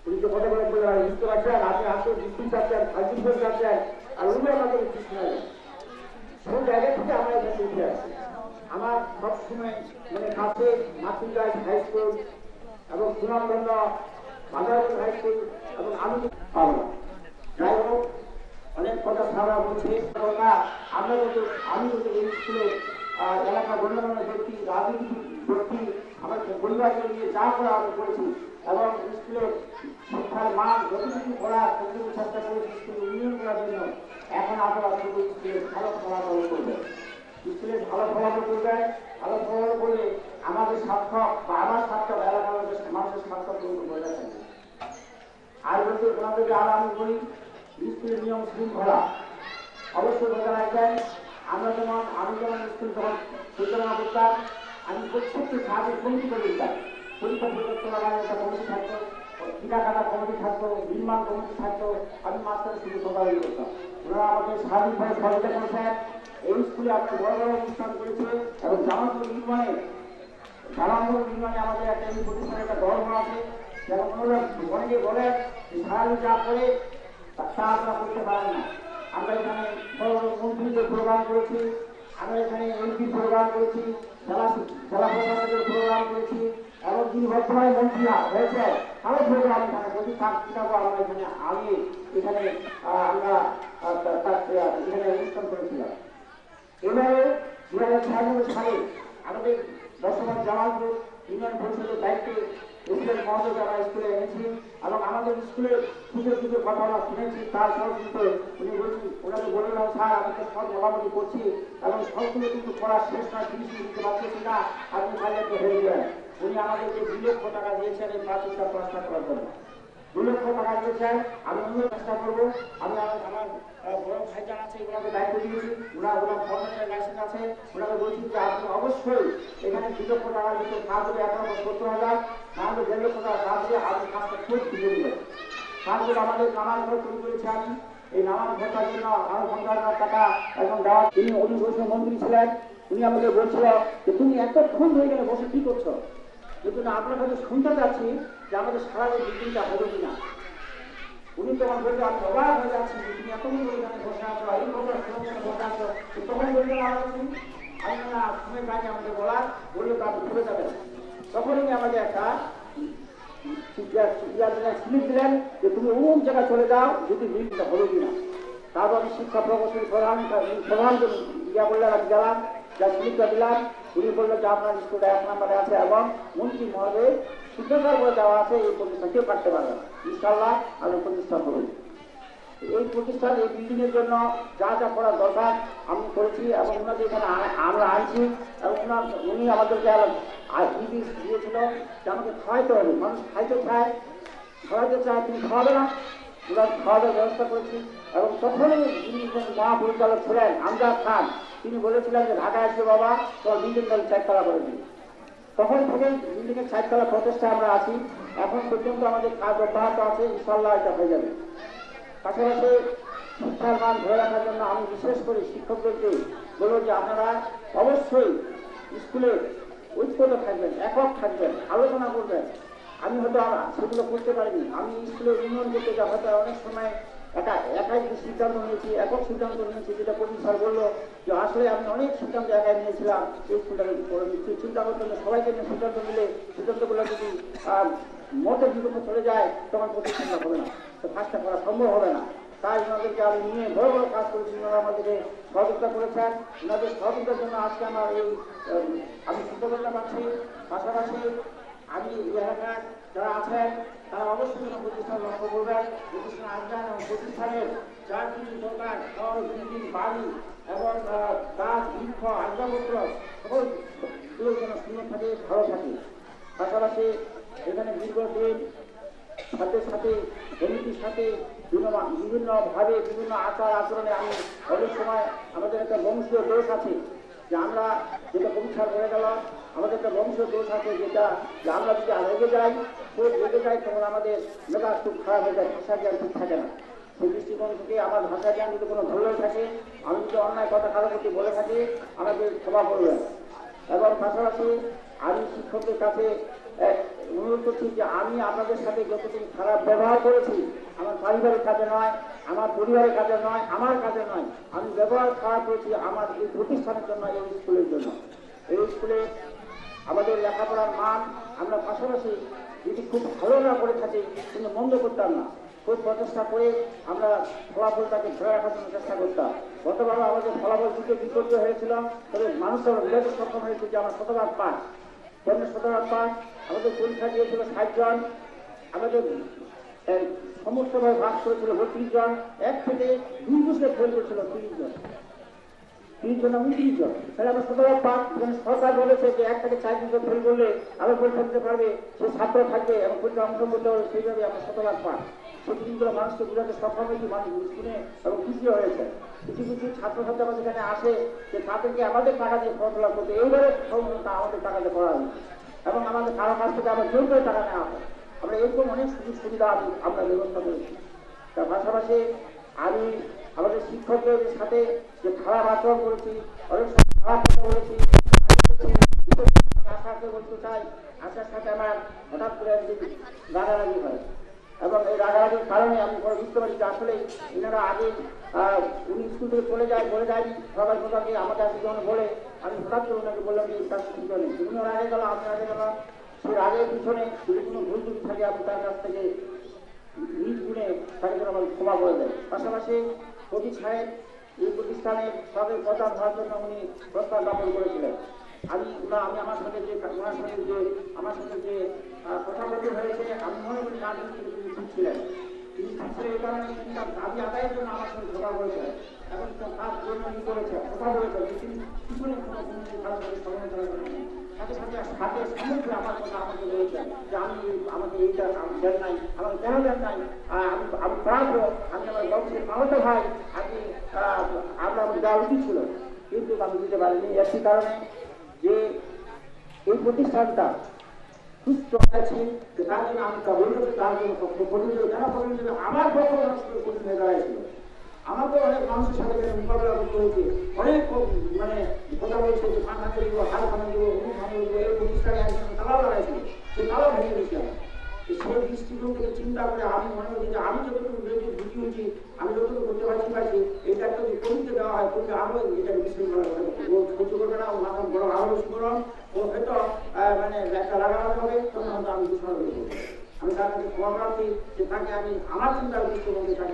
উনি যে কথা বলে বলে বুঝতে পারছেন, আপনি আসলে স্কুল চাচ্ছেন, সার্ভিস চাচ্ছেন, আর উনি আমাদের উচিত শোনালেন। সেই জায়গা থেকে আমরা এখানে উঠে আসি। আমার সবসময় মানে কাছে মাতৃগাছ হাই স্কুল এবং সুনামগঞ্জ বাজারগঞ্জ হাই স্কুল এবং আমি পাবো। যাই হোক, অনেক কথা সারা বলছে। আমি যদি এই স্কুলে এলাকা গণ্যমান্য ব্যক্তি, রাজনীতি ব্যক্তি, আমার পরিবারকে নিয়ে যা করে আমি করেছি এবং স্কুলের শিক্ষার মান যতটুকু করার ততটুকু চেষ্টা করেছি স্কুল উন্নয়ন করার জন্য। এখন আপনারা শুধু স্কুলের ভালো ফলাফল করবেন, স্কুলের ভালো ফলাফল করবেন। ভালো ফলাফল করলে আমাদের সার্থক বা আমার সার্থক এলাকার মানুষের সার্থক কিন্তু বজায় থাকবে। আর বলতে ওনাদেরকে আর আমি বলি, স্কুলের নিয়ম শৃঙ্খলা অবশ্যই বজায় রাখবেন। আমি যেমন স্কুল যখন পরিচালনা করতাম, আমি প্রত্যেকটি সাহায্যের কমিটি করে দিতাম। পরীক্ষা পরিকল্পনা একটা কমিটি থাকতো, টিকা কাটা কমিটি থাকতো, নির্মাণ কমিটি থাকতো, আমি মাস্টারের শুধু সকালে করতাম। ওনারা আমাদের সার্বিকভাবে সহযোগিতা করেছেন। এই স্কুলে আমরা বড় বড় অনুষ্ঠান করেছি এবং জামালপুর নির্মাণে আমাদের একটা এই প্রতিষ্ঠানের একটা গর্ব আছে। যেমন ওনারা অনেকে বলেন সারাদিন যা করে তা আপনারা করতে পারেন না। আমরা এখানে বড় বড় মন্ত্রীদের প্রোগ্রাম করেছি, আমরা এখানে এমপি প্রোগ্রাম করেছি, জেলা প্রশাসকের প্রোগ্রাম করেছি এবং যিনি বর্তমানে মন্ত্রী হয়েছে আরো প্রোগ্রাম এখানে প্রতিষ্ঠানটাও আমরা এখানে আগে এখানে আমরা এখানে অনুষ্ঠান করেছিলাম। এবারে 2096 সালে আমাদের বর্তমান জামালপুর ইউনিয়ন পরিষদের দায়িত্বে প্রেসিডেন্ট মহোদয়কে আমরা স্কুলে এনেছি এবং আমাদের স্কুলের সুযোগ সুযোগ কথা আমরা শুনেছি। তারপর কিন্তু ওনাকে বললাম স্যার আমি তো সব মোটামুটি করছি এবং সবগুলো কিন্তু করা শেষ নয়, জিনিস দিতে পারতেছি না, আপনি খালি একটা হয়ে যান। উনি আমাদেরকে 2 লক্ষ টাকা দিয়েছেন এই প্রাচীরটা প্রশ্ন করার জন্য। 2 লক্ষ টাকা দিয়েছেন। আমি অন্য চেষ্টা করবো। আমি আমার বড় ভাইজান আছে, ওনাকে দায়িত্ব দিয়েছি, ওনার ফর্মেটের লাইসেন্স আছে, ওনাকে বলছি যে আপনি অবশ্যই এখানে 2 লক্ষ টাকার ভিতরে কাজ হলে 1,70,000, নাহলে 1.5 লক্ষ টাকা কাজ হলে আপনি কাজটা খুব ফিরে দিলেন। তারপরে আমাদের নামাজ ঘর তৈরি করেছি আমি। এই নামাজ ঘরটার জন্য আরো 50,000 টাকা এখন দেওয়া। তিনি অধিবেশন মন্ত্রী ছিলেন, উনি আমাকে বলছিল যে তুমি এতক্ষণ হয়ে গেলে বসে কি করছো, কিন্তু আপনার কাছে শুনতে চাচ্ছি যে আমাদের সারা মিটিংটা হবে কিনা। উনি তখন বলতে আমি অবাক হয়ে যাচ্ছি যে তুমি এতক্ষণ ধরে এখানে বসে আছো, এই বসে আছো। তখন বলতে আমি না সময় পাইনি আমাকে বলার, বললে তো আপনি ভুলে যাবেন। তখনই আমাকে একটা স্লিপ দিলেন যে তুমি অমুক জায়গায় চলে যাও, যদি মিটিংটা হলো কিনা। তারপর আমি শিক্ষা প্রকৌশলী প্রধান ইয়া বললেন, আমি গেলাম, যা স্লিপটা দিলাম। উনি বললেন যে আপনার স্কুলটা 1 নম্বরে আছে এবং মন্ত্রী মহোদয় সিদ্ধান্ত করে দেওয়া আছে এই প্রতিষ্ঠান কেউ কাটতে পারবে না। ইনশাল্লাহ আমি প্রতিষ্ঠান করব। এই প্রতিষ্ঠান এই বিল্ডিং এর জন্য যা যা করার দরকার আমি করেছি এবং ওনাদের এখানে আমরা আনছি এবং উনি আমাদেরকে নির্দেশ দিয়েছিল যে আমাকে খাওয়াইতে হবে। মানুষ খাইতে চায়, খাওয়াইতে চায়, তুমি খাওয়াবে না, ওরা খাওয়ানোর ব্যবস্থা করেছি। এবং তখনই যিনি মহাপরিচালক ছিলেন আমজাদ খান, তিনি বলেছিলেন যে ঢাকায় আসবে বাবা, তোমার বিল্ডিংটা 4 তলা করে দিই। তখন থেকে বিল্ডিংয়ের 4 তলা প্রচেষ্টা আমরা আছি। এখন পর্যন্ত আমাদের কাজ অব্যাহত আছে, ইনশাল্লাহ এটা হয়ে যাবে। পাশাপাশি শিক্ষার মান ধরে রাখার জন্য আমি বিশেষ করে শিক্ষকদেরকে বলব যে আপনারা অবশ্যই স্কুলে ঐক্যবদ্ধ থাকবেন, একক থাকবেন, আলোচনা করবেন। আমি হয়তো সেগুলো করতে পারিনি। আমি স্কুলে ইউনিয়ন করতে যা হয়তো অনেক সময় একাই সিদ্ধান্ত নিয়েছি, একক সিদ্ধান্ত নিয়েছি, যেটা কবি স্যার বললো যে আসলে আমি অনেক সিদ্ধান্ত একাই নিয়েছিলাম এই স্কুলটাকে করে নিচ্ছি। চিন্তা করতে হবে সবাইকে নিয়ে সিদ্ধান্ত নিলে সিদ্ধান্তগুলো যদি মতের বিপক্ষে চলে যায় তখন প্রতিষ্ঠানটা হবে না, তো কাজটা করা সম্ভব হবে না। তাই ওনাদেরকে আমি নিয়ে বড় বড় কাজ করেছি, ওনারা আমাদেরকে সহযোগিতা করেছেন। ওনাদের সহযোগিতার জন্য আজকে আমার এই আমি কৃতজ্ঞতা পাচ্ছি। পাশাপাশি আমি এলাকার যারা আছেন তারা অবশ্যই প্রতিষ্ঠান লক্ষ্য করবেন, প্রতিষ্ঠান আসবেন এবং প্রতিষ্ঠানের যা কিছু দরকার ঘর, বিল্ডিং, বাড়ি এবং গাছ, বৃক্ষ, আসবাবপত্র সকল যেন সুন্দর থাকে, ভালো থাকে। পাশাপাশি এখানে দীর্ঘদিন সাথে সাথে সমিতির সাথে বিভিন্নভাবে বিভিন্ন আচার আচরণে আমি অনেক সময় আমাদের একটা বংশীয় দোষ আছে যে আমরা যেটা কবিতার হয়ে গেল, আমাদের একটা বংশীয় দোষ আছে যেটা যে আমরা যদি রেগে যাই, খুব রেগে যাই তখন আমাদের মেজাজ খুব খারাপ হয়ে যায়, ভাষা জ্ঞান ঠিক থাকে না। সেই দৃষ্টিকোণ থেকে আমার ভাষা জ্ঞান যদি কোনো ভুল হয়ে থাকে, আমি যদি অন্যায় কথা কারো প্রতি বলে থাকি আমাকে ক্ষমা করবেন। এবং পাশাপাশি আমি শিক্ষকদের কাছে অনুরোধ করছি যে আমি আপনাদের সাথে যতদিন খারাপ ব্যবহার করেছি আমার পারিবারিক কাজে নয়, আমার পরিবারের কাজে নয়, আমার কাজে নয়, আমি ব্যবহার খারাপ করেছি আমার এই প্রতিষ্ঠানের জন্য, এই স্কুলের জন্য। এই স্কুলে আমাদের লেখাপড়ার মান আমরা পাশাপাশি যদি খুব ভালো না করে থাকি কিন্তু মন্দ করতাম না, খুব প্রচেষ্টা করে আমরা ফলাফলটাকে ধরে রাখার জন্য চেষ্টা করতাম। গতবার আমাদের ফলাফল দুটো বিপর্যয় হয়েছিল, তবে মানুষরা বিরাট সক্ষম হয়েছে যে আমার 100 পাস, 100 পাস। আমাদের পরীক্ষা দিয়েছিল 60 জন, আমাদের সমস্তভাবে ভাগ করেছিল 32 জন, 1 থেকে 2 বছরে ফেল করেছিল 30 জন। 30 জন 29 জন, তাহলে আমরা শতভাগ পাস। সরকার বলেছে যে 1 থেকে 4 জন ফেল করলে আবার পরীক্ষা দিতে পারবে, সে ছাত্র থাকবে এবং পরীক্ষা অংশগ্রহণ করতে হবে, সেইভাবে আমরা শতভাগ পাস। সেই জিনিসগুলো মানুষকে বোঝাতে সক্ষম হয়েছি, মানুষ শুনে এবং খুশি হয়েছে। কিছু কিছু ছাত্রছাত্রী আমাদের এখানে আসে যে তাদেরকে আমাদের টাকা দিয়ে ফর্ম ফিল আপ করতে, এইবারে ফর্মটা আমাদের টাকা দিয়ে করা হয়েছে এবং আমাদের কারো কাছ থেকে আবার জোর করে টাকা নেওয়া হয়। আমরা এরকম অনেক সুযোগ সুবিধা আমরা ব্যবস্থা করেছি। তার পাশাপাশি আমি আমাদের শিক্ষকদের সাথে যে খারাপ আচরণ করেছি, অনেক সময় খারাপ কথা বলেছি, আশাকে বলতে চাই, আশার সাথে আমার হঠাৎ করে একদিন রাগারাগি হয় এবং এই রাগারাগির কারণে আমি পরে বুঝতে পারি যে আসলে এনারা আগে উনি স্কুল থেকে চলে যায়, বলে যায়নি সবাই মোটামুটি আমার কাছে যখন বলে, আমি হঠাৎ করে ওনাকে বললাম যে তার সুবিধা নেই, তুমি ওর আগে গেল, আমি আগে গেলাম, সে আগের পিছনে যদি কোনো ভুল ত্রুটি থাকে আমি তার কাছ থেকে নিজ গুণে তাকে যেন আমার ক্ষমা করে দেয়। পাশাপাশি কবি সাহেব এই প্রতিষ্ঠানের সবের প্রধান হওয়ার জন্য উনি প্রস্তাব জ্ঞাপন করেছিলেন। আমি আমার সাথে যে আমার সাথে যে কথা বলতে হয়েছে, আমি মনে করি না তিনি ঠিক ছিলেন। তিনি ঠিক ছিলেন এই কারণে তিনি তার দাবি আদায়ের জন্য আমার সঙ্গে কথা বলেছেন এবং তার জন্য ই করেছে, কথা বলেছেন যে তিনি পিছনে কোনো তার সাথে সমালোচনা করেন, সাথে সাথে সামগ্রী আমার কথা আমাকে বলেছেন যে আমাকে এইটা দেন নাই, আমাকে কেন দেন নাই, আমি পারবো, আমি আমার বংশের মানতে ভাই, আমরা আমার দেওয়া উচিত ছিল, কিন্তু আমি দিতে পারিনি। একই কারণে যে এই প্রতিষ্ঠানটা সুস্থ হয়েছে, তার জন্য আমি বলতে তার জন্য কেন আমার পক্ষ কঠিন হয়ে দাঁড়াইছিল। আমাকে অনেক মানুষের সাথে মোকাবিলা করতে হয়েছে, অনেক মানে কথা বলছে যে খানা দিব, হাল খানা দিব, খানা দিব, এই প্রতিষ্ঠানে একজন তালাও লাগাইছিল, সে তালাও ভেঙে দিয়েছিলাম। সেই দৃষ্টিকোণ থেকে চিন্তা করে আমি মনে করি যে আমি যতটুকু বুঝি হয়েছি, আমি যতটুকু করতে পারছি, এটা একটা যদি কমিতে দেওয়া হয়, কমিতে আরো এটাকে বিশৃঙ্খলা ও সহ্য করবে না, ও মাথা বড় আরো বেশি গরম, ও হয়তো মানে একটা লাগানো হবে, তখন হয়তো আমি দূষণ করবো। আমি তার কাছে খবর প্রার্থী যে তাকে আমি আমার চিন্তার দৃষ্টিকোণে তাকে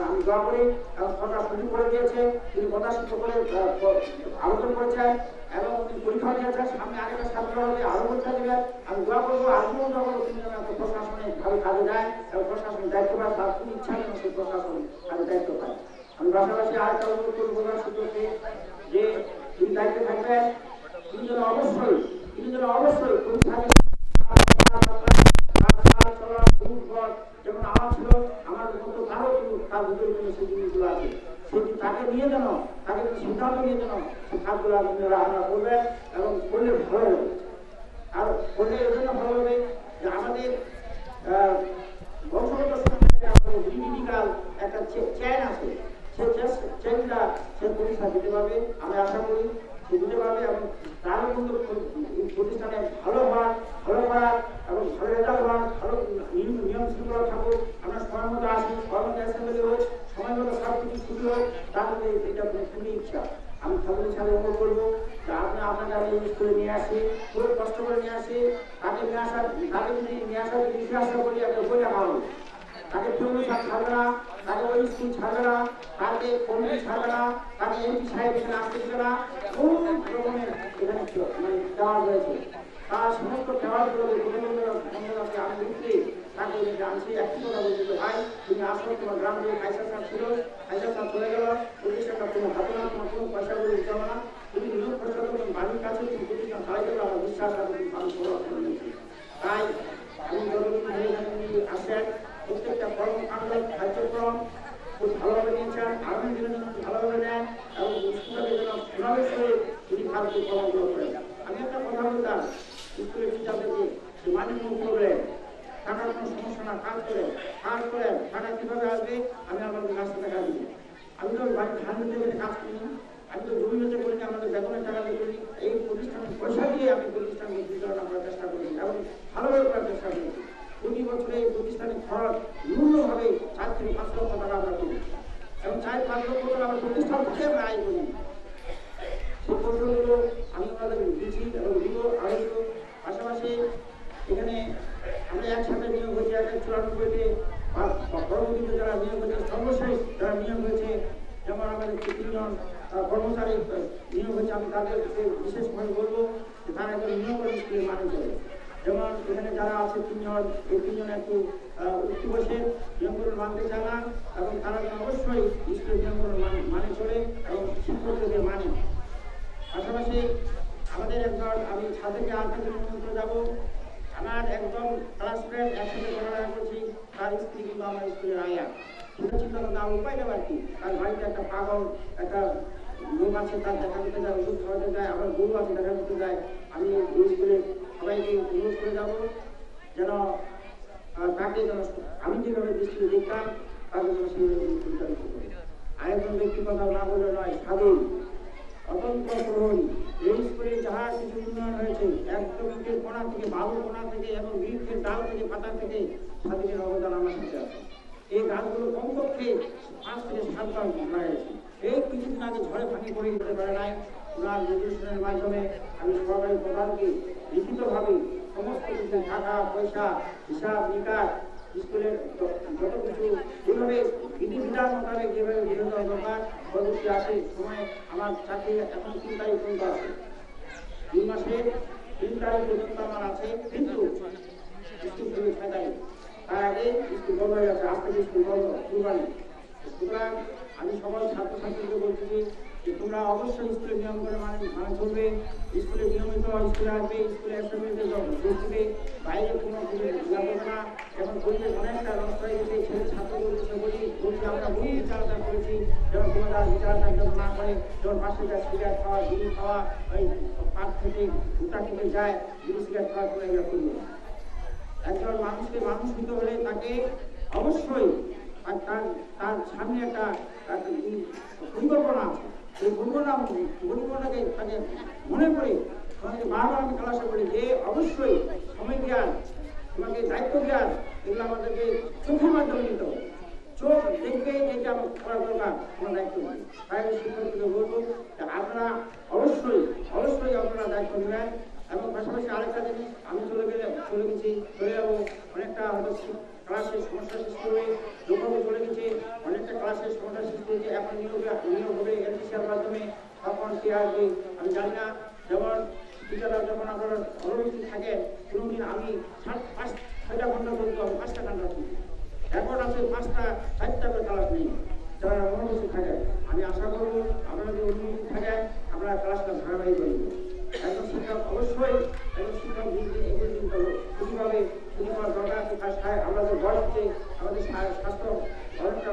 আমি দোয়া করি এবং সরকার সুযোগ করে দিয়েছে, তিনি প্রকাশিত করে আবেদন করেছেন এবং তিনি পরীক্ষা দিয়েছেন, সামনে আরেকটা ছাত্র হবে আরো পরীক্ষা দেবেন। আমি দোয়া করবো আজীবন যখন তিনি যেন একটা প্রশাসনিক ভাবে কাজে যায় এবং প্রশাসনিক দায়িত্ব পায়, তার খুব ইচ্ছা যেন সেই প্রশাসন কাজে দায়িত্ব পায়। আমি পাশাপাশি আরেকটা অনুরোধ করবো প্রধান শিক্ষককে যে তিনি দায়িত্বে থাকবেন, তিনি যেন অবশ্যই যেমন আমার ছিল, আমার মতো কারো তার ভিতরে সেই জিনিসগুলো আছে, সেটি তাকে নিয়ে যেন তাকে সিদ্ধান্ত নিয়ে যেন সেই কাজগুলো আপনারা করবেন এবং করলে ভালো হবে। আর করলে এই জন্য ভালো হবে যে আমাদের বংশগত ডিজিটাল একটা চেন আছে, সেই চেনটা সে পরীক্ষা দিতে পারবে, আমি আশা করি সে দিতে পারবে এবং তারও কিন্তু প্রতিষ্ঠানে ভালো করার এবং ভালো রেজাল্ট হওয়ার, ভালো নিয়ম শৃঙ্খলা থাকুক, আমরা সময় মতো আসি, কর্মচারী অ্যাসেম্বলি হোক, সময় মতো সব কিছু ছুটি হোক, তাহলে এটা খুবই ইচ্ছা। আমি সকলের সাথে অনুরোধ করবো যে আপনাকে আমি স্কুলে নিয়ে আসি, খুব কষ্ট করে নিয়ে আসি, তাকে নিয়ে আসার যদি ইতিহাসটা বলি একটা বই রাখা হবে, তাকে ফিরোজ ছাড়বে না, তাকে ওই স্কুল ছাড়বে না, তাকে কমিটি ছাড়বে না, তাকে এমপি সাহেব এখানে আসতে দিবে না, কোন রকমের এখানে মানে দেওয়া হয়েছে। তার সমস্ত খেলাধুলো আমি উঠলে তাকে আমি একটি কথা বলছি যে ভাই তুমি আসলে তোমার গ্রাম থেকে কাইসার সাহেব ছিল, কাইসার সাহেব চলে গেল, প্রতিষ্ঠানটা তোমার হাতে না, তোমার কোনো পয়সা করে দিতে হবে না, তুমি নিজের পয়সা তোমার বাড়ির কাছে তুমি প্রতিষ্ঠান চালাইতে পারো, আমার বিশ্বাস আছে তুমি আমি বড় নিয়েছি। তাই আমি যতটুকু আসেন প্রত্যেকটা কর্মকাণ্ড কার্যক্রম খুব ভালোভাবে নিয়েছেন, আগামী দিনের জন্য ভালোভাবে নেন এবং স্কুলটাকে যেন সমাবেশ করে তিনি কার্যক্রমগুলো করেন। আমি একটা কথা বলতাম স্কুলের টিচারদেরকে যে মানি প্রবলেম, টাকার কোনো সমস্যা না, কাজ করেন, টাকা কীভাবে আসবে, আমি আমাদের কাছ থেকে টাকা দিই, আমি তো বাড়ির ধান দিতে কাজ করি, আমি তো জমি হতে করি, আমাদের বেতনের টাকা দিয়ে করি, এই প্রতিষ্ঠানের পয়সা দিয়ে আমি প্রতিষ্ঠানকে বিতরণ করার চেষ্টা করি এবং ভালোভাবে করার চেষ্টা করি। প্রতি বছরে এই প্রতিষ্ঠানের খরচ ন্যূনভাবে 4 থেকে 5 লক্ষ টাকা আমরা করি এবং 4-5 লক্ষ টাকা আমরা প্রতিষ্ঠান থেকে আমরা আয় করি। সেই কৌশলগুলো আমি ওনাদের দিচ্ছি এবং দিব আরো। পাশাপাশি এখানে আমরা একসাথে নিয়োগ হয়েছে 1994-তে, পরবর্তীতে যারা নিয়োগ হয়েছে, সর্বশেষ যারা নিয়োগ হয়েছে, যেমন আমাদের 3 জন কর্মচারী নিয়োগ হয়েছে, আমি তাদেরকে বিশেষভাবে বলবো যে তারা একজন নিয়োগ স্কুলে মানে করে যেমন এখানে যারা আছে তিনজন, এই তিনজন একটু উঠতে বসে নিয়মগুলো মানতে চায় না, এবং তারা যেন অবশ্যই স্কুলের নিয়মগুলো মানে চলে এবং শিক্ষকদের মানে। পাশাপাশি আমাদের একজন, আমি ছাত্রকে আন্তর্জাতিক যাবো, আমার একদম ক্লাসমেট একসাথে পড়ালেখা করছি, তার স্ত্রী কিন্তু আমার স্কুলের আয়া। সেটা চিন্তা করতে আমার উপায় নেই আর কি। তার বাড়িতে একটা পাগল একটা লোক আছে, তার দেখা করতে যায়, ওষুধ খাওয়াতে যায়, আমার গরু আছে দেখা করতে যায়। আমি এই স্কুলে সবাইকে অনুরোধ করে যাবো যেন তাকে যেন আমি যেভাবে দৃষ্টি দেখতাম তাকে যেন সেভাবে পরিচালিত করি। আরেকজন ব্যক্তির কথা না বলে নয়, স্বাধীন অতন্ত্র প্রহরী। এই স্কুলে যাহা কিছু উন্নয়ন হয়েছে, একদম ইটের কোণা থেকে, বালুর কোণা থেকে এবং বৃক্ষের ডাল থেকে, পাতা থেকে স্বাধীনের অবদান আমার সাথে আছে। এই গাছগুলো কমপক্ষে 5 থেকে 7 বার লাগাইছি। এই কিছুদিন আগে ঝড়ে ভাঙি পড়ে যেতে পারে নাই। ওনার রেজুলেশনের মাধ্যমে আমি সরকারি প্রধানকে লিখিতভাবে সমস্ত কিছু টাকা পয়সা হিসাব নিকাশ স্কুলের যত কিছু যেভাবে বিধিবিধান মোতাবেক যেভাবে বিরোধ দরকার, পরবর্তী আসে সময় আমার চাকরি এখন 3 তারিখ পর্যন্ত আছে, 2 মাসের 3 তারিখ পর্যন্ত আমার আছে, কিন্তু স্কুল থেকে 6 তারিখ, তার আগে স্কুল বন্ধ হয়ে গেছে। আজ থেকে স্কুল বন্ধ, কুরবানি। সুতরাং আমি সকল ছাত্রছাত্রীকে বলছি যে তোমরা অবশ্যই স্কুলের নিয়ম করে মানে চলবে, স্কুলে নিয়মিত স্কুলে আসবে, স্কুলে অ্যাসাইনমেন্টে যোগ দিবে, বাইরে কোনো কিছু লাগবে না। এখন পরিবেশ অনেকটা নষ্ট হয়ে গেছে, ছেলে ছাত্রদের বলছি আমরা বহু বিচারতা করেছি, যেমন তোমাদের বিচারতা যেমন না করে, যেমন পাশে যায় সিগারেট খাওয়া, বিড়ি খাওয়া, ওই পার্ক থেকে উটা থেকে যায়, বিড়ি সিগারেট খাওয়া করে এগুলো করবে। একজন মানুষকে মানুষ হতে হলে তাকে অবশ্যই তার সামনে একটা পরিকল্পনা আছে। এই পরিকল্পনাটাকে তাকে মনে করে তোমাকে বারবার আমি ক্লাসে বলি যে অবশ্যই সময় জ্ঞান, তোমাকে দায়িত্ব জ্ঞান, এগুলো আমাদেরকে চোখের মাধ্যমে নিতে হবে। চোখ দেখবে এটা আমার করা দরকার, আমার দায়িত্ব নেই। তাই শিক্ষককে বলবো আপনারা অবশ্যই আপনারা দায়িত্ব নেবেন। এবং পাশাপাশি আরেকটা জিনিস, আমি চলে যাবো, অনেকটা হয়তো ক্লাসের সমস্যা সৃষ্টি হয়ে লোকভাবে চলে গেছে, অনেকটা ক্লাসের সমস্যা সৃষ্টি হয়েছে। এখন নিয়োগ হবে এলপিসির মাধ্যমে, তখন কে আসবে আমি জানি না। যেমন টিচাররা যখন আপনারা অনুপস্থিত থাকেন, কোনোদিন আমি 6টা ঘন্টা পর্যন্ত আমি 5টা ঘন্টা শুনি, এখন আছে 5টা 4টা করে ক্লাস নেই, যারা অনুপস্থিত থাকেন। আমি আশা করবো আপনারা যদি অনুপস্থিত থাকেন আপনারা ক্লাসটা ধারাবাহিক করবেন। একজন শিক্ষক অবশ্যই এগুলো চিন্তা করবো কীভাবে ছুটি পাওয়ার দরকার আছে। আমাদের বয়সে আমাদের স্বাস্থ্য অনেকটা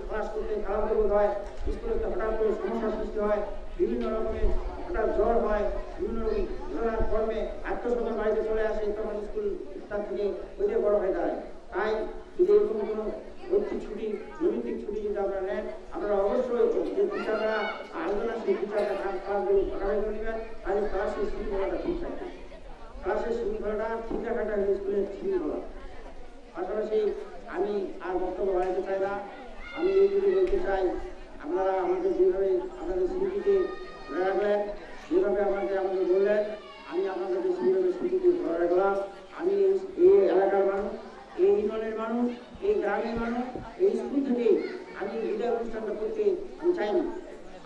ক্লাস করতে খারাপ বোধ হয়, স্কুলে হঠাৎ করে সমস্যার সৃষ্টি হয়, বিভিন্ন রকমের হঠাৎ জ্বর হয়, বিভিন্ন রকম কর্মে আত্মস্বজন বাড়িতে চলে আসে, তখন স্কুল তার থেকে ওইটাই বড় হয়ে দাঁড়ায়। তাই যদি এরকম কোনো ঐচ্ছিক ছুটি, নৈমিত্তিক ছুটি যদি আপনারা নেন, আপনারা অবশ্যই যে টিচাররা আলোচনা সেই টিচাররা ক্লাসগুলো ভাগাভাগি করে নেবেন, তাহলে ক্লাসের শৃঙ্খলাটা ঠিক থাকবে। ক্লাসের শৃঙ্খলাটা ঠিক রাখাটা স্কুলের শৃঙ্খলা। পাশাপাশি আমি আর বক্তব্য বাড়াতে চাই না, আমি এইটুকু বলতে চাই আপনারা আমাদের যেভাবে আপনাদের স্মৃতিতে ধরে রাখলেন, যেভাবে আমাদের বললেন, আমি আপনাদেরকে সেইভাবে স্মৃতিতে ধরে রাখলাম। আমি এই এলাকার মানুষ, এই ইউনিয়নের মানুষ, এই গ্রামের মানুষ, এই স্কুল থেকে আমি বিদায় অনুষ্ঠানটা করতে আমি চাইনি।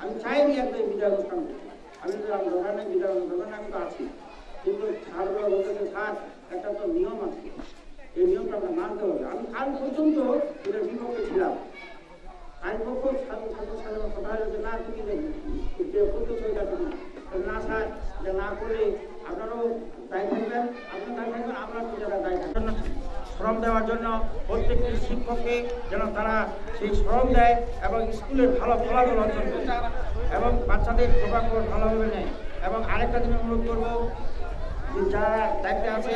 আমি চাইনি একদম বিদায় অনুষ্ঠান করতে। আমি তো আমার দরকার নেই বিদায় অনুষ্ঠান, আমি তো আছি, কিন্তু ছাড়গুলো বলতে ছাড় একটা তো নিয়ম আছে, এই নিয়মটা আপনার মানতে হবে। আমি কাল পর্যন্ত এটার বিপক্ষে ছিলাম। আইন পক্ষ ছাত্র কথা হলো যে না তুমি করতেছো এটা তুমি না স্যার, এটা না করলে আপনারাও দায়ী থাকবেন, আপনার দায়ী থাকবেন, আপনার টিচাররা দায়ী থাকবেন। শ্রম দেওয়ার জন্য প্রত্যেকটি শিক্ষককে যেন তারা সেই শ্রম দেয় এবং স্কুলের ভালো ফলাফল অর্জন করে এবং বাচ্চাদের প্রভাবপর ভালোভাবে নেয়। এবং আরেকটা জিনিস অনুরোধ করবো, যারা দায়িত্বে আছে,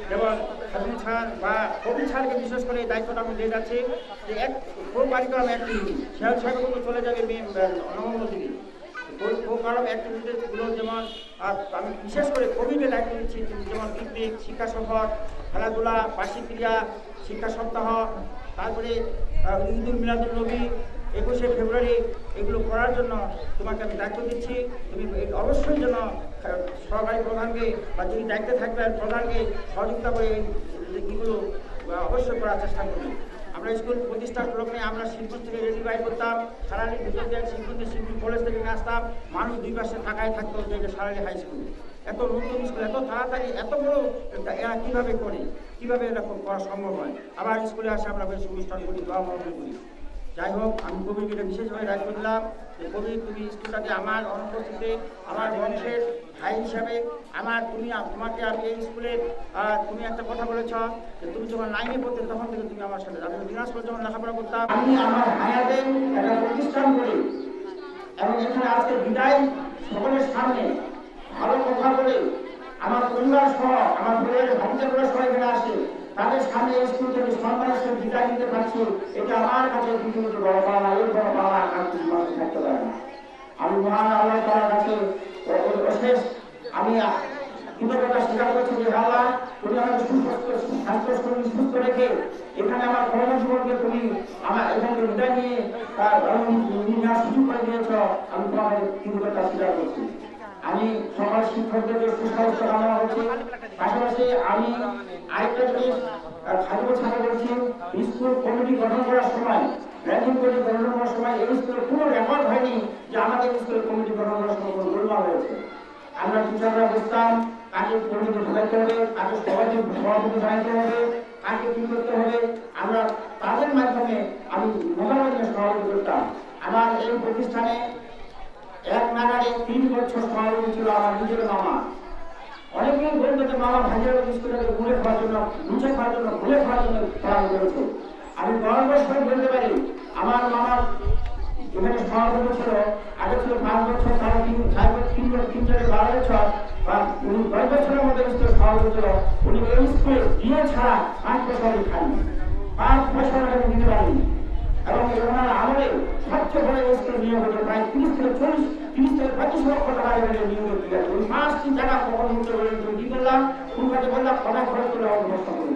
যেমন খাদিম ছাড় বা কবি ছাড়কে বিশেষ করে এই দায়িত্বটা আমি দিয়ে যাচ্ছি যে খুব কারিকুলাম অ্যাক্টিভিটি সেগুলো কিন্তু চলে যাবে নভেম্বর দিকে। কারণ অ্যাক্টিভিটিসগুলো যেমন আমি বিশেষ করে কোভিডের দায়িত্ব দিচ্ছি, যেমন পিকনিক, শিক্ষা সফর, খেলাধুলা, বার্ষিক ক্রিয়া, শিক্ষা সপ্তাহ, তারপরে ঈদুল মিলাদুল নবী, 21শে ফেব্রুয়ারি, এগুলো করার জন্য তোমাকে আমি দায়িত্ব দিচ্ছি। তুমি অবশ্যই যেন সরকারি প্রধানকে বা যিনি দায়িত্বে থাকবেন প্রধানকে সহযোগিতা করে এগুলো অবশ্যই করার চেষ্টা করবে। আমরা স্কুল প্রতিষ্ঠার লগ্নে আমরা শিল্পী থেকে রেডি বাই করতাম, সারালি ভিতর শিল্পীদের শিল্পী কলেজ থেকে নিয়ে আসতাম, মানুষ 2 পাশে থাকায় থাকতো যে সারালি হাই স্কুল। এত নতুন স্কুল এত তাড়াতাড়ি এত বড় এরা কীভাবে করে, কীভাবে এরকম করা সম্ভব হয়। আবার স্কুলে আসে আমরা বেশ অনুষ্ঠান করি, দোয়া মাহফিল করি। যাই হোক, আমি কবিকে এটা বিশেষভাবে দায়িত্ব দিলাম যে কবি তুমি স্কুলটাকে আমার অনুপস্থিতিতে আমার বংশের ভাই হিসাবে তোমাকে আমি এই স্কুলে তুমি একটা কথা বলেছ যে তুমি যখন 9-এ পড়তে তখন থেকে তুমি আমার সাথে, আমি দিনাজপুর যখন লেখাপড়া করতাম আমি আমার ভাইয়াদের একটা প্রতিষ্ঠান করি এবং এখানে আজকে বিদায় সকলের সামনে ভালো কথা বলে আমার পরিবার সহ আমার পরিবারের ভাতিজাগুলো সবাই এখানে আসে, তাদের সামনে এই স্কুল থেকে সম্মানের সঙ্গে বিদায় নিতে পারছি, এটা আমার কাছে পৃথিবীতে বড় পাওয়া, এর বড় পাওয়া আর কিছু মানুষ থাকতে পারে না। আমি মহান আল্লাহ তাআলার কাছে অশেষ আমি কৃতজ্ঞতা স্বীকার করছি যে আল্লাহ তুমি আমাকে স্বাস্থ্য শরীর সুস্থ রেখে এখানে আমার কর্মজীবনকে তুমি আমার এখানে বিদায় নিয়ে সুযোগ করে দিয়েছ, আমি তোমাকে কৃতজ্ঞতা স্বীকার করছি। আমি সকল শিক্ষকদের সুস্বাস্থ্য কামনা করছি। পাশাপাশি আমি আরেকটা জিনিস খাদ্য ছাড়া করছি, স্কুল কমিটি গঠন করার সময় র্যাঙ্কিং কমিটি গঠন করার সময় এই স্কুলের কোনো রেকর্ড হয়নি যে আমাদের স্কুলের কমিটি গঠন করার সময় কোনো গোলমাল হয়েছে। আমরা টিচাররা বুঝতাম কাকে কমিটি ঢোকাইতে হবে, কাকে সবাইকে সভাপতি বানাইতে হবে, কাকে কি করতে হবে, আমরা তাদের মাধ্যমে আমি মোটামুটি সভাপতি করতাম। আমার এই প্রতিষ্ঠানে এক নাগারে 3 বছর সভাপতি ছিল আমার নিজের মামা। অনেকেই বলবে যে মামা ভাইয়ের স্কুলটাকে ঘুরে খাওয়ার জন্য, মুছে খাওয়ার জন্য, ঘুরে খাওয়ার জন্য প্রাণ করেছে। আমি গর্বের সঙ্গে বলতে পারি আমার মামার এখানে সভাপতি ছিল, আগে ছিল 5 বছর, তারা 3-4 বছর বা উনি 10 বছরের মধ্যে স্কুলের সভাপতি ছিল। উনি এই স্কুলে দিয়ে ছাড়া 5 বছরই খাননি, 5 বছর আমি দিতে পারিনি। এবং ওনার আমলে সবচেয়ে বড় স্কুল নিয়োগ হতো প্রায় 30-35 লক্ষ টাকা নিয়োগ দিলেন। ওই 5টি জায়গা কখন মুক্ত করে কি করলাম, কোন কাজে বললাম কটা খরচ করে অবস্থা করি।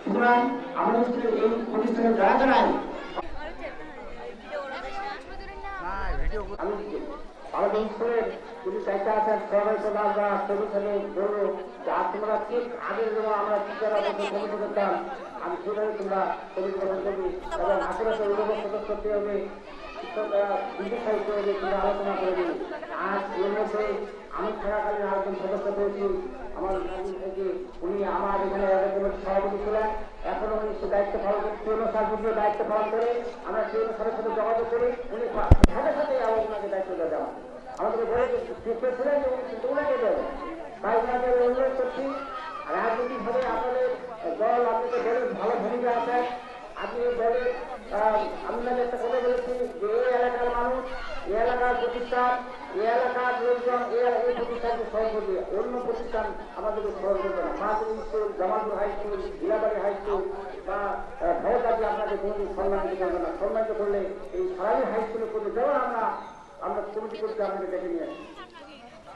সুতরাং আমাদের স্কুলের এই প্রতিষ্ঠানে যারা জানায় আমি আমাদের স্কুলের যদি চাইতে আছেন সবাই প্রধান বা প্রতিষ্ঠানে বলবো যে তোমরা ঠিক আগের যেমন আমরা টিচাররা কমিটি করতাম, আমি সেভাবে তোমরা কমিটি গঠন করবি এবং আশেপাশে অভিভাবক সদস্য করতে হবে, শিক্ষকরা বিশেষ সাহিত্য হবে, তোমরা আলোচনা করবে। আজ এর মধ্যে আমি থাকাকালীন আরেকজন সদস্য পেয়েছি আমার থেকে, উনি আমার এখানে সভাপতি ছিলেন, এখনো উনি সে দায়িত্ব পালন করে ট্রেন সার্ভিসের দায়িত্ব পালন করে। আমরা ট্রেন সাথে সাথে যোগাযোগ করি, উনি সাথে সাথে ওনাকে দায়িত্ব দেওয়া যাওয়া আমাদের বলে ছিলেন যে উনি কিন্তু ওনাকে দেবেন। তাই ওনাকে অনুরোধ করছি রাজনৈতিকভাবে আপনাদের দল, আপনাদের দলের ভালো ভূমিকা আছে, আপনি বলে আপনাদের একটা কথা বলেছি যে এই এলাকার মানুষ, এই এলাকার প্রতিষ্ঠান, এই এলাকার লোকজন এই প্রতিষ্ঠানকে স্মরণ করবে, অন্য প্রতিষ্ঠান আমাদেরকে স্মরণ করবে না। Mahatul school, Jamalpur high school, Jilabari high school বা ভয়কাজে আপনাদের কোনো সম্মানিত করবে না। সম্মানিত করলে এই সারাই হাই স্কুলে করবে, যেমন আমরা কমিটি করতে আমাদের ডেকে নিয়ে আসি,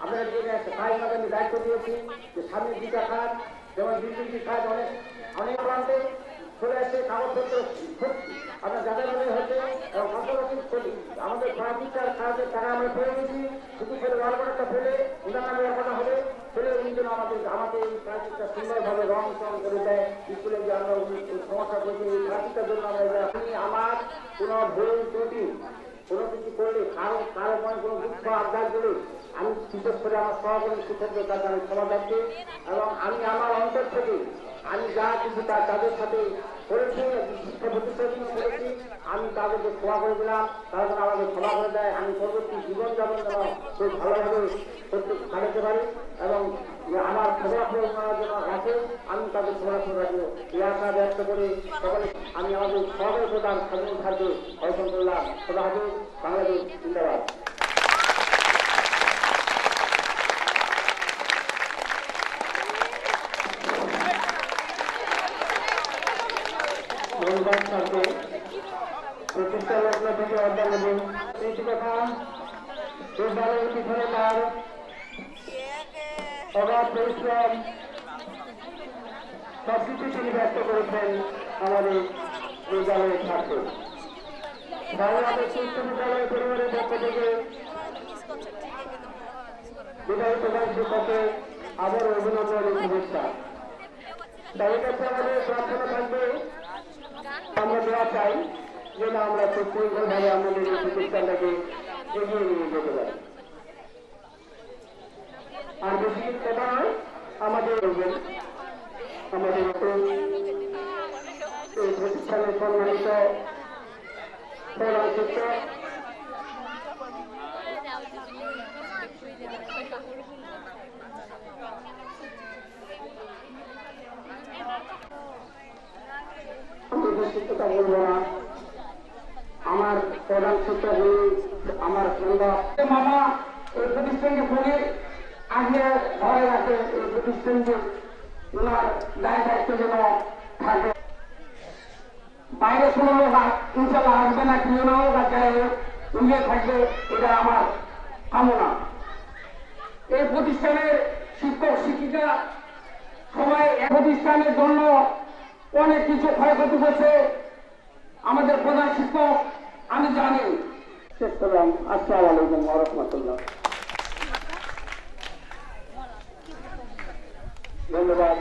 আপনাদের ডেকে নিয়ে আসছে। তাই আমি দায়িত্ব দিয়েছি যে সামনে 2টা খাত, যেমন 2-3টি খাত অনেক প্রান্তে চলে আসছে, কাগজপত্র আমরা যাদের হচ্ছে এবং পাশাপাশি আমাদের প্রান্তিকটার সাহায্যের টাকা আমরা ফেলে দিয়েছি, শুধু ফেলে ওয়ালবোর্ডটা ফেলে ওনার নামে একটা হবে, ফেলে উনি যেন আমাদের এই প্রান্তিকটা সুন্দরভাবে রং চং করে দেয়। স্কুলে যে আমরা সমস্যা করছি এই প্রান্তিকটার জন্য আমি আমার কোনো ভুল ত্রুটি কোনো কিছু করলে কারো মনে কোনো দুঃখ আবদার করলে আমি বিশেষ করে আমার সহকর্মী শিক্ষকদের কাছে আমি ক্ষমা চাচ্ছি এবং আমি আমার অন্তর থেকে আমি যা কিছু তাদের সাথে করেছি, শিক্ষা প্রতিষ্ঠান করেছি, আমি তাদেরকে ক্ষমা করে দিলাম, তারা যেন আমাকে ক্ষমা করে দেয়। আমি পরবর্তী জীবনযাপন যেন খুব ভালোভাবে করতে থাকতে পারি এবং আমার খবরাখবর ওনারা যেন রাখে, আমি তাদের খবরাখবর রাখবো। এই আশা ব্যক্ত করে সকলে আমি আমাদের সবাই প্রধান স্বাধীন থাকবে অর্পণ করলাম। খোদা হাফেজ, বাংলাদেশ জিন্দাবাদ। ধন্যবাদ স্যারকে। প্রতিষ্ঠা লগ্ন থেকে অধ্যাপক তিনটি কথা বিদ্যালয়ের পিছনে তার অগাধ পরিশ্রম সবকিছু তিনি ব্যক্ত করেছেন আমাদের বিদ্যালয়ের ছাত্র। বাংলাদেশ বিশ্ববিদ্যালয় পরিবারের পক্ষ থেকে বিদায়ী প্রধান শিক্ষককে আবার অভিনন্দন ও শুভেচ্ছা। তাদের কাছে আমাদের প্রার্থনা থাকবে, আমরা দেওয়া চাই যেন আমরা সুশৃঙ্খলভাবে আমাদের এই প্রতিষ্ঠানটাকে এগিয়ে নিয়ে যেতে পারি। আর বেশি কথা নয়, আমাদের এই প্রতিষ্ঠানের সম্মানিত প্রধান শিক্ষক শিক্ষকতা বলবো না, আমার প্রধান শিক্ষক আমার মামা এই প্রতিষ্ঠানকে ফোনে আগে ধরে রাখে, এই প্রতিষ্ঠানকে ওনার দায় দায়িত্ব যেন থাকে। বাইরে কোনো লোক ইনশাল্লাহ আসবে না, কেউ না হোক উঠে থাকবে, এটা আমার কামনা। এই প্রতিষ্ঠানের শিক্ষক শিক্ষিকা সবাই এক প্রতিষ্ঠানের জন্য অনেক কিছু ক্ষয়ক্ষতি করছে। আমাদের প্রধান শিক্ষক আমি জানি। শেষ করলাম। আসসালামু আলাইকুম ওয়া রাহমাতুল্লাহ। ধন্যবাদ।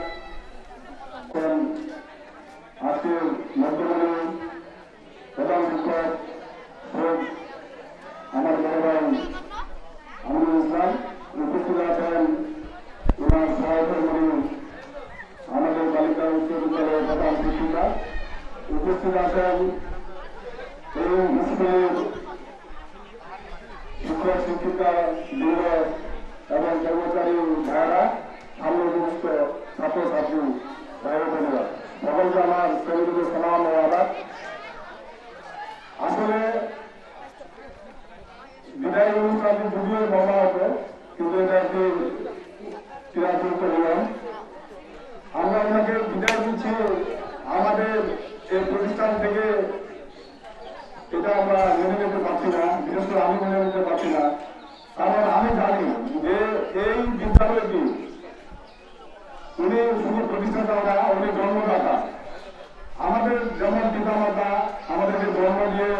আজকে মধ্যমণি প্রধান শিক্ষক আমার বড় ভাই আমিনুল ইসলাম উপস্থিত আছেন। ওনার সহকর্মী আমাদের বালিকা উচ্চ বিদ্যালয়ের প্রধান শিক্ষিকা উপস্থিত আছেন। এই স্কুলের শিক্ষক শিক্ষিকা বৃন্দ এবং কর্মচারী ভাইয়েরা, সামনেযুক্ত ছাত্রছাত্রী ভাই বোনেরা, সকলকে আমার শ্রেণীতে সালাম ও আদাব। আসলে বিদায় অনুষ্ঠানটি যদিও বলা হতো, কিন্তু এটা একটি চিরাচরিত নিয়ম। আমরা ওনাকে বিদায় দিচ্ছি আমাদের এই প্রতিষ্ঠান থেকে, এটা আমরা মেনে নিতে পারছি না, বিশেষ করে আমি মেনে নিতে পারছি না। কারণ আমি জানি যে এই বিদ্যালয়টি উনি শুধু প্রতিষ্ঠাতা না, উনি জন্মদাতা। আমাদের যেমন পিতা মাতা আমাদেরকে জন্ম দিয়ে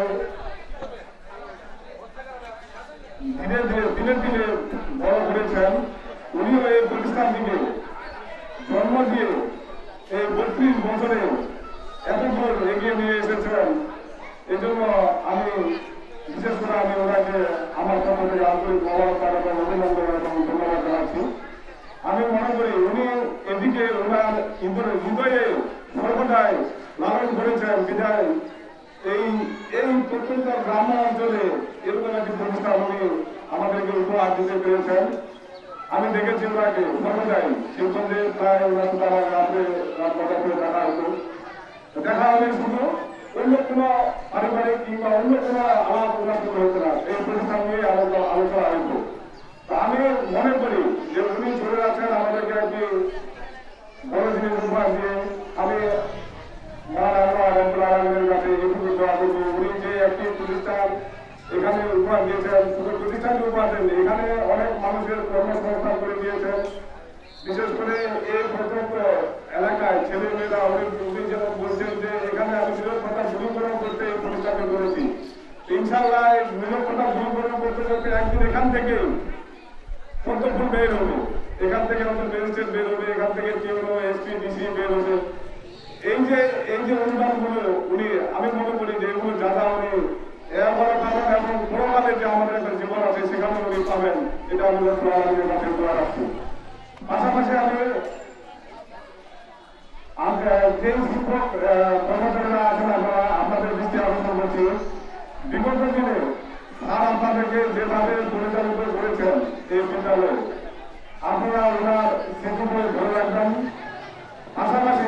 ধীরে ধীরে দিনে দিনে বড় করেছেন, উনিও এই প্রতিষ্ঠানটিকে জন্ম দিয়ে এই 32 বছরে এত দূর এগিয়ে নিয়ে এসেছেন। এই জন্য আমি বিশেষ করে আমি ওনাকে আমার পক্ষ থেকে আন্তরিক মোবারকবাদ এবং অভিনন্দন এবং ধন্যবাদ জানাচ্ছি। আমি মনে করি উনি এদিকে ওনার হৃদয়ে সর্বদাই লালন করেছেন বিধায় এই প্রত্যন্ত গ্রাম্য অঞ্চলে এরকম একটি প্রতিষ্ঠান উনি আমাদেরকে উপহার দিতে পেরেছেন। আমি দেখেছি ওনাকে সর্বদাই শিবগঞ্জে প্রায় ওনার সাথে আমার রাত্রে কথা করে দেখা হতো। দেখা হলে শুধু অন্য কোনো পারিবারিক কিংবা অন্য কোনো আলাপ ওনার সাথে হতো না, এই প্রতিষ্ঠান নিয়ে আলোচনা হতো। আমি মনে করি যে উনি চলে যাচ্ছেন আমাদেরকে একটি বড় জিনিস উপহার দিয়ে। আমি মহারাজের কাছে এটুকু দোয়া করবো, উনি যে একটি প্রতিষ্ঠান এখানে উপহার দিয়েছেন, শুধু প্রতিষ্ঠানকে উপহার দেন, এখানে অনেক মানুষের কর্মসংস্থান করে দিয়েছেন। বিশেষ করে এই প্রত্যন্ত এলাকায় ছেলে মেয়েরা উনি যেমন বলছেন যে এখানে আমি নিরক্ষরতা দূরীকরণ করতে এই প্রতিষ্ঠানকে করেছি। ইনশাআল্লাহ নিরক্ষরতা দূরীকরণ করতে করতে একদিন এখান থেকে পদ্মফুল বের হবে, এখান থেকে আমাদের ম্যাজিস্ট্রেট বের হবে, এখান থেকে টিউনো এসপি ডিসি বের হবে। এই যে অনুদানগুলো উনি, আমি মনে করি যে এগুলো যা উনি এরপরে পাবেন এবং পরকালে যে আমাদের একটা জীবন আছে সেখানে উনি পাবেন, এটা আমি আল্লাহর কাছে দোয়া রাখছি। পাশাপাশি আমি যে শিক্ষক কর্মচারীরা আছেন আপনাদের দৃষ্টি আকর্ষণ করছি, বিগত দিনে আর আপনাদেরকে যেভাবে পরিচালিত করেছেন এই বিদ্যালয়ে, আপনারা ওনার স্মৃতিকে ধরে রাখবেন। পাশাপাশি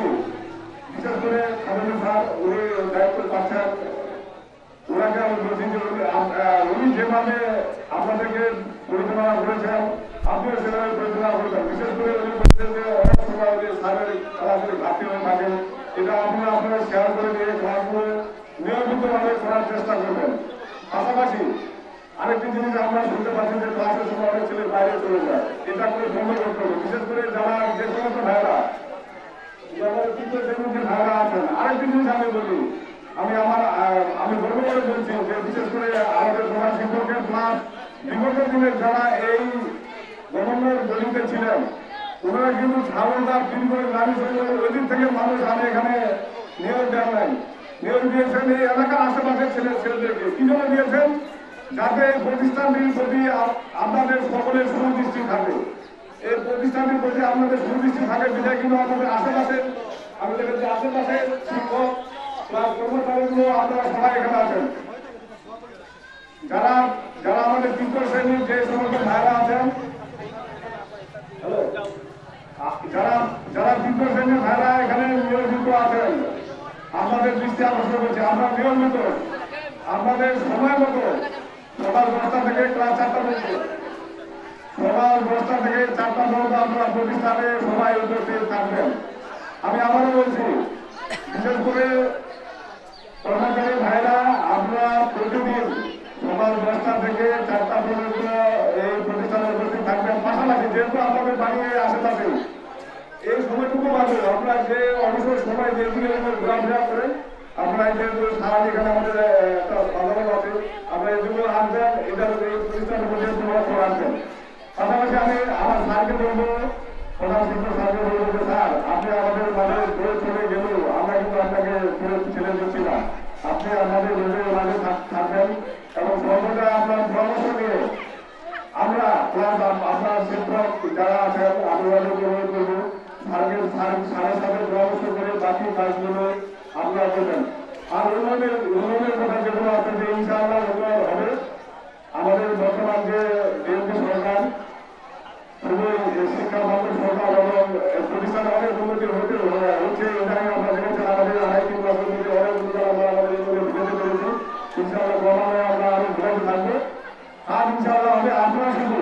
বিশেষ করে খালেদ স্যার উনি দায়িত্ব পাচ্ছেন, ওনাকে আমি বলছি যে উনি যেভাবে আপনাদেরকে পরিচালনা করেছেন আপনিও সেভাবে পরিচালনা করবেন। বিশেষ করে উনি বলছেন যে অনেক সময় স্যারের সরাসরি ঘাটতি হয়ে থাকে, এটা আপনারা শেয়ার করে দিয়ে ক্লাসগুলো নিয়মিতভাবে করার চেষ্টা করবেন। পাশাপাশি আরেকটি জিনিস আমরা শুনতে পাচ্ছি যে ক্লাসের সময় অনেক ছেলে বাইরে চলে যায়, এটা করে বন্ধ করতে হবে। বিশেষ করে যারা যে সমস্ত ভাইরা ভাইরা আছেন, আরেকটি জিনিস আমি বলি, আমি গর্ব করে বলছি যে বিশেষ করে আমাদের প্রধান শিক্ষকের ক্লাস বিগত দিনের যারা এই গভর্নর দলিতে ছিলেন, ওনারা কিন্তু ছাগলদার ফিল করে গাড়ি চলে ওই দিন থেকে মানুষ আমি এখানে নিয়োগ দেন নাই, নিয়োগ দিয়েছেন এই এলাকার আশেপাশের ছেলেদেরকে। কি জন্য দিয়েছেন? যাতে এই প্রতিষ্ঠানটির প্রতি আপনাদের সকলের সুদৃষ্টি থাকে। এই প্রতিষ্ঠানের প্রতি আপনাদের সুদৃষ্টি থাকে বিধায় কিন্তু আমাদের আশেপাশে আমাদের যে আশেপাশে শিক্ষক বা কর্মচারীগুলো আপনারা সবাই এখানে আছেন। যারা যারা আমাদের তৃতীয় শ্রেণীর যে সমস্ত ভাইরা আছেন, যারা যারা তৃতীয় শ্রেণীর ভাইরা এখানে নিয়োজিত আছেন, আমাদের দৃষ্টি আকর্ষণ করছে আমরা নিয়মিত আমাদের সময় মতো সকাল 10টা থেকে ক্লাস 4টা পর্যন্ত সকাল 10টা থেকে 4টা পর্যন্ত আপনারা প্রতিষ্ঠানে সবাই উপস্থিত থাকবেন। আমি আবারও বলছি, বিশেষ করে কর্মচারী ভাইরা আমরা প্রতিদিন সকাল 10টা থেকে 4টা পর্যন্ত এই প্রতিষ্ঠানে উপস্থিত থাকবেন। পাশাপাশি যেহেতু আমাদের বাড়ি আশেপাশে এই সময়টুকু বাদে আমরা যে অবসর সময় যেগুলো ঘোরাফেরা করেন আপনারা যেহেতু সারাদিন এখানে আমাদের একটা বাজার আছে, আমরা এগুলো আনবেন, এটা এই প্রতিষ্ঠানের মধ্যে আনবেন। পাশাপাশি আমি আমার স্যারকে বলবো, প্রধান শিক্ষক স্যারকে বলবো যে স্যার আপনি আমাদের মাঝে ঘুরে চলে গেলেও আমরা কিন্তু আপনাকে ঘুরে ছেড়ে দিচ্ছি না, আপনি আমাদের নিজের মাঝে থাকবেন এবং সর্বদা আপনার পরামর্শ নিয়ে আমরা প্লাস আপনার শিক্ষক যারা আছেন আমি ওদেরকে অনুরোধ করবো স্যারের সাথে পরামর্শ করে বাকি কাজগুলো আপনারা করবেন। আর উন্নয়নের কথা যেগুলো আছে যে ইনশাআল্লাহ উন্নয়ন হবে। আমাদের বর্তমান যে বিএনপি সরকার খুবই শিক্ষা মন্ত্রী সরকার এবং প্রতিষ্ঠানে অনেক উন্নতি হচ্ছে। এখানে আমরা দেখেছেন আমাদের আড়াই-3 বছর মধ্যে অনেক উন্নতি আমরা আমাদের বুঝতে পেরেছি। ইনশাআল্লাহ ক্রমান্বয়ে আমরা আরো ঘুরে থাকবো। আর ইনশাআল্লাহ হবে আপনারা শুধু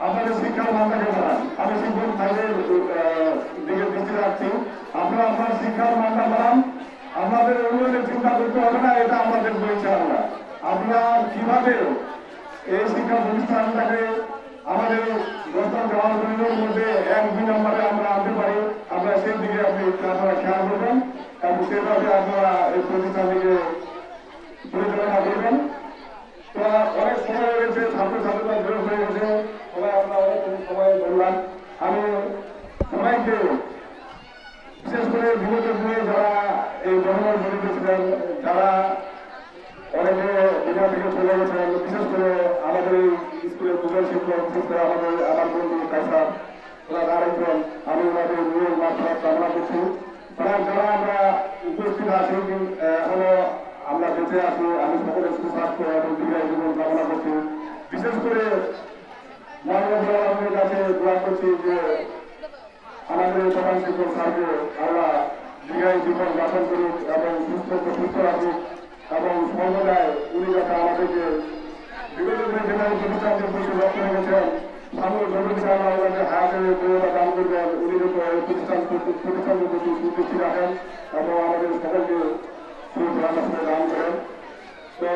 আপনাদের শিক্ষার মানটাকে বাড়ান। আমি শিক্ষক ভাইদের দিকে দৃষ্টি রাখছি, আপনারা আপনার শিক্ষার মানটা বাড়ান। আমাদের উন্নয়নের চিন্তা করতে হবে না, এটা আমাদের বলছে আমরা আপনারা কিভাবে এই শিক্ষা প্রতিষ্ঠানটাকে আমাদের বর্তমান জওয়ানদের মধ্যে 1-2 নম্বরে আমরা আনতে পারি, আমরা সেই দিকে আপনারা খেয়াল করবেন এবং সেভাবে আপনারা এই প্রতিষ্ঠানটিকে পরিচালনা করবেন। তো অনেক সময় হয়ে গেছে, ছাত্রছাত্রীরা বের হয়ে গেছে, সবাই আমরা অনেক সময় বললাম। আমি সবাইকে বিশেষ করে বিগত দিনে যারা এই জনগণ জড়িত ছিলেন, যারা অনেকে দুনিয়া থেকে চলে গেছেন, বিশেষ করে আমাদের এই স্কুলের দুজন শিক্ষক, বিশেষ করে আমার বন্ধু কাইসার, ওরা আরেকজন, আমি ওনাদের নিয়ে মাত্রা কামনা করছি। যারা আমরা উপস্থিত আছি এখনো আমরা বেঁচে আছি, আমি সকলের সুস্বাস্থ্য এবং দীর্ঘায়ু জীবন কামনা করছি। বিশেষ করে মহানগরের কাছে দোয়া করছি যে আমাদের প্রধান শিক্ষক স্যারকে আল্লাহ দীর্ঘায়ু জীবন যাপন করুক এবং সুস্থ রাখুক এবং সর্বদাই উনি যাতে আমাদেরকে বিগত দিনে যেভাবে প্রতিষ্ঠানকে প্রতি লক্ষ্য রেখেছেন সামনে জরুরি আমাদের হায়াতের প্রেরণা দান করবেন, উনি যত প্রতিষ্ঠানের প্রতি সুদৃষ্টি রাখেন এবং আমাদের সকলকে সুপরামর্শ দান করেন। তো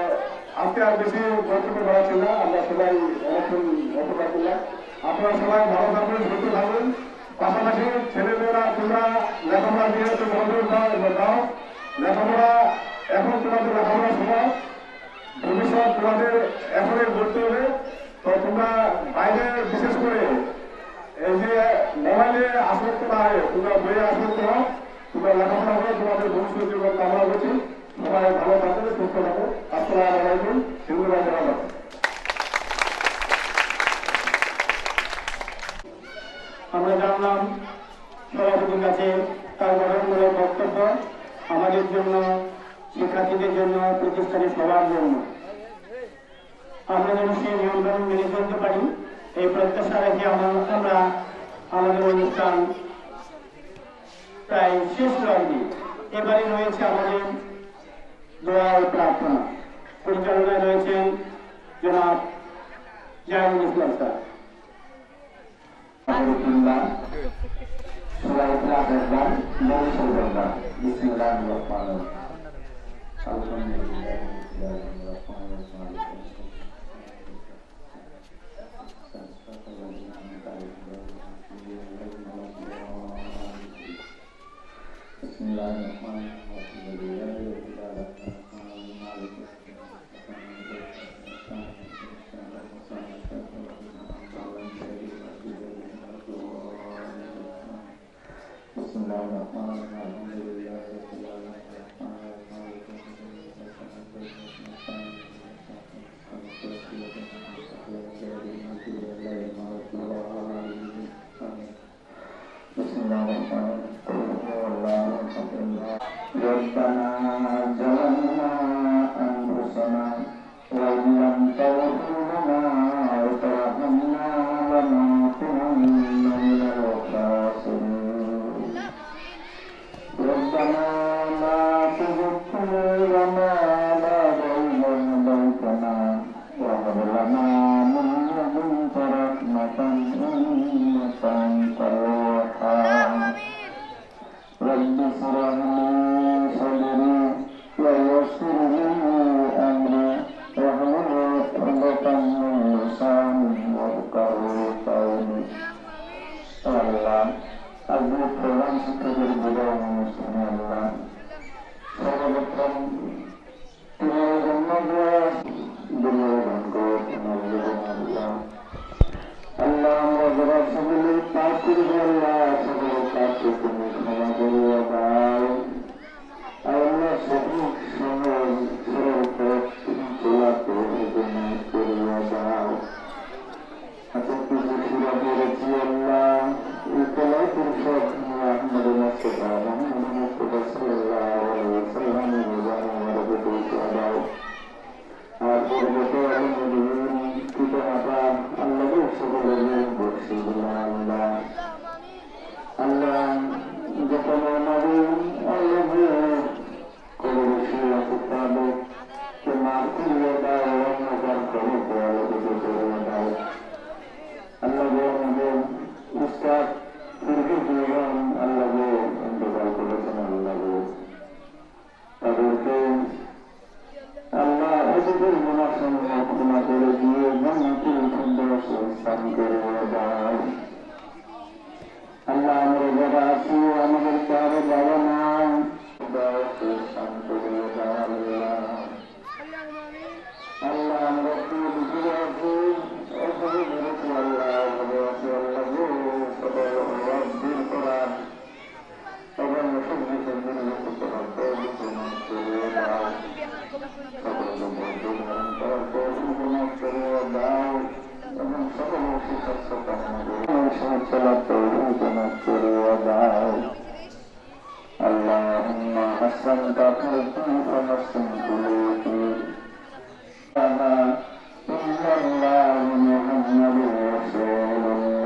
আজকে আর বেশি বক্তব্য বাড়াচ্ছি না, আমরা সবাই অনেকক্ষণ অপেক্ষা করলাম। আপনারা সবাই ভালো থাকবেন, সুস্থ থাকবেন। পাশাপাশি ছেলেমেয়েরা তোমরা লেখাপড়া দিয়ে একটু মনোযোগ দাও। লেখাপড়া এখন তোমাদের লেখাপড়ার সময়, ভবিষ্যৎ তোমাদের এখনই গড়তে হবে। তো তোমরা বাইরে বিশেষ করে এই যে মোবাইলে আসক্ত না হয়, তোমরা বইয়ে আসক্ত হও, তোমরা লেখাপড়া করে তোমাদের ভবিষ্যৎ জীবন কামনা করছি। সবাই ভালো থাকবে, সুস্থ থাকো। আসসালামু আলাইকুম। ধন্যবাদ। আমরা জানলাম সভাপতির কাছে তার গঠনমূলক বক্তব্য আমাদের জন্য, শিক্ষার্থীদের জন্য, প্রতিষ্ঠানের সবার জন্য। আমরা যেন সেই নিয়মকানুন মেনে চলতে পারি এই প্রত্যাশা রেখে আমরা আমাদের অনুষ্ঠান প্রায় শেষ লাগবে। এবারে রয়েছে আমাদের দোয়া ও প্রার্থনা। পরিচালনায় রয়েছেন জনাব জাহিদুল ইসলাম স্যার। যে প্রধান শিক্ষকের বিদায় অনুষ্ঠানে আল্লাহ সর্বপ্রথম তোমার জন্মদিবস দুর্যোধন আল্লাহ আল্লাহ আমরা যারা সকলে পাপ করবো আল্লাহ সকলের পাপকে তুমি ক্ষমা করিয়া দাও আল্লাহ সঠিক সময় সরল পথ চলাতে তুমি করিয়া দাও আচ্ছা কিছু সুরা পড়েছি আল্লাহ এই কলা পুরুষক আহমদ মুস্তাফা মোহাম্মদ মুস্তাফা সাল্লাল্লাহু আলাইহি ওয়াসাল্লামের রোজায় আমাদের পৌঁছে দাও আর পূর্বত আলমদিন পিতামাতা আল্লাহ সকলের বর্ষি আল্লাহ আল্লাহ যত নবীন আল্লাহ কবরশি আছে তাদেরকে মাফ করিয়ে দাও অন্যকার করে আলোকিত করিয়ে দাও আল্লাহ আমাদের উস্তাদ পূর্বে জীবন আল্লাহ ইন্তকাল করেছেন আল্লাহ তাদেরকে আল্লাহ এদের গুণাসমূহ ক্ষমা করে দিয়ে জান্নাতুল ফিরদাউস স্থান করে দাও আল্লাহ আমরা যারা আছি আমাদের কারো বাবা নাই স্থান করে দাও আল্লাহ আমরা খুব ঘুরে আছি ওখানে ঘুরেছি আল্লাহ ভালো আছি আল্লাহ সকল অভাবদের করা এবং সবজি সবজির করার করে দাও اللهم حسنت خلقي فحسنت خلقي إلا الله محمد رسول الله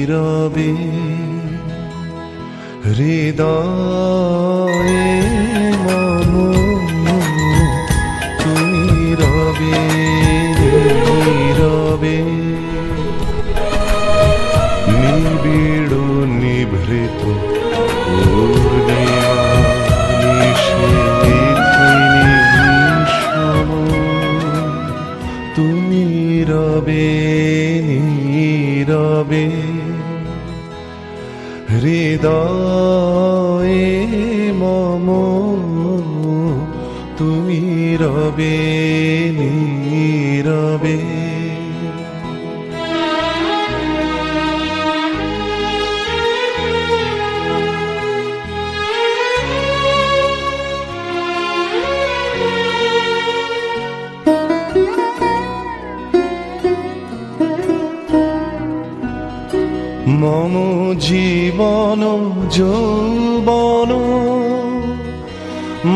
রবে হৃদয়ে মম তুমি রবে নীরবে নিবিড় নিভৃত পূর্ণিমা নিশীথিনী সম তুমি রবে নীরবে হৃদয়ে মম তুমি রবে নীরবে মম জীবন যৌবন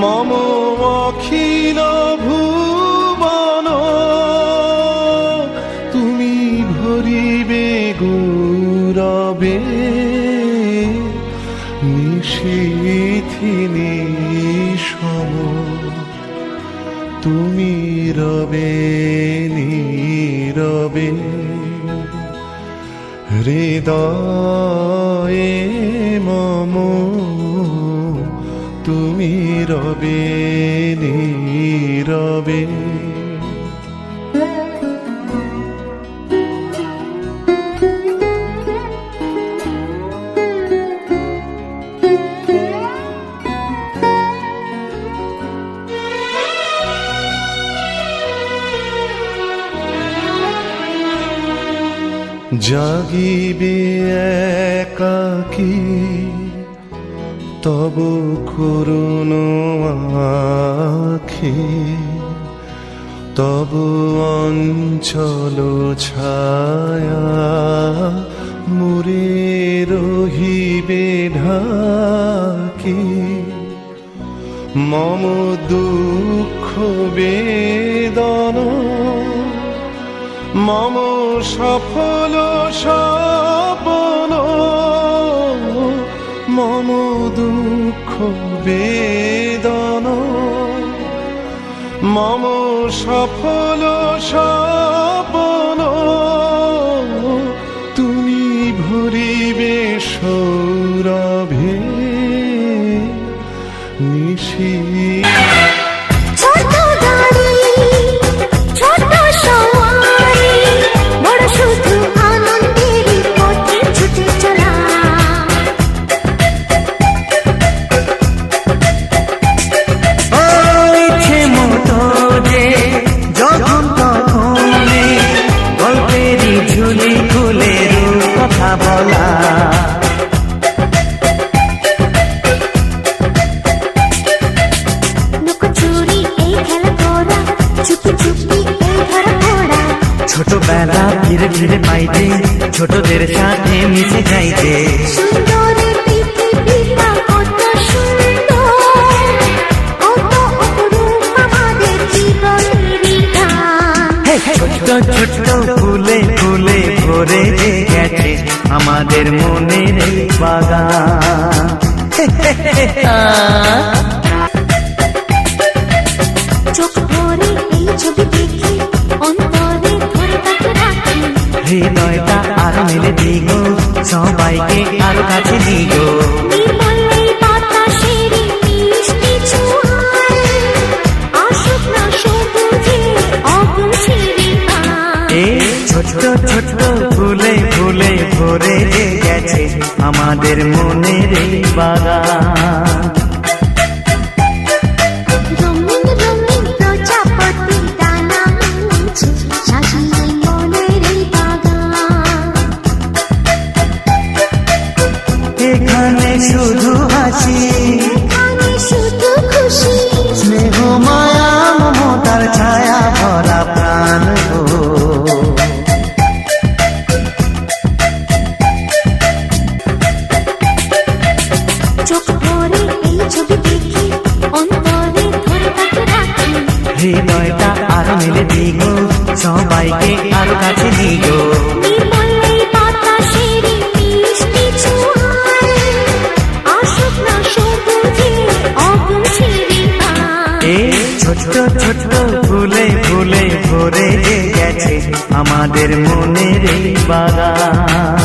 মম অখিল ভুবন তুমি ভরিবে গৌরবে নিশীথিনী সম তুমি রবে নীরবে হৃদয়ে মম তুমি রবে নীরবে জাগিবে একাকী তব করুণ আখি তব অঞ্চল ছায়া মুরে রহিবে ঢাকি মম দুঃখ বেদন মম সফল স্বপ্ন মম দুঃখ বেদন মম সফল স্বপ্ন তুমি ভরিবে সৌরভে নিশি ছোটবেলা ধীরে ধীরে পাইতে ছোটদের সাথে মিশে যাইতে ছোট ছোট ফুলে ফুলে ভরে গেছে আমাদের মনের বাগান চোখ ভরে এই ছবি দেখে অন্তরে ধরে তাকে রাখি হৃদয়টা আরো মেলে দিগো সবাইকে আরো কাছে দিগো নির্মলে বাতাসের মিষ্টি ছোঁয়ায় আসুক না সবুজে অগুন ছিঁড়ে এই ছোট ছোট ফুলে ফুলে ভরে গেছে আমাদের মনের বাগান রঙিন রঙিন প্রজাপতি ডানা মুছে সাজিয়ে মনের বাগান এখানে শুধু হাসি এখানে শুধু খুশি স্নেহ মায়া মমতার ছায়া ভরা প্রাণ চোখ ভরে এই ছবি দেখে অন্তরে ধরে তাকে রাখি হৃদয়টা আরো মেলে দিগো সবাইকে আরো কাছে দিগো নির্মলে বাতাসের মাদের মনের এই বাগান।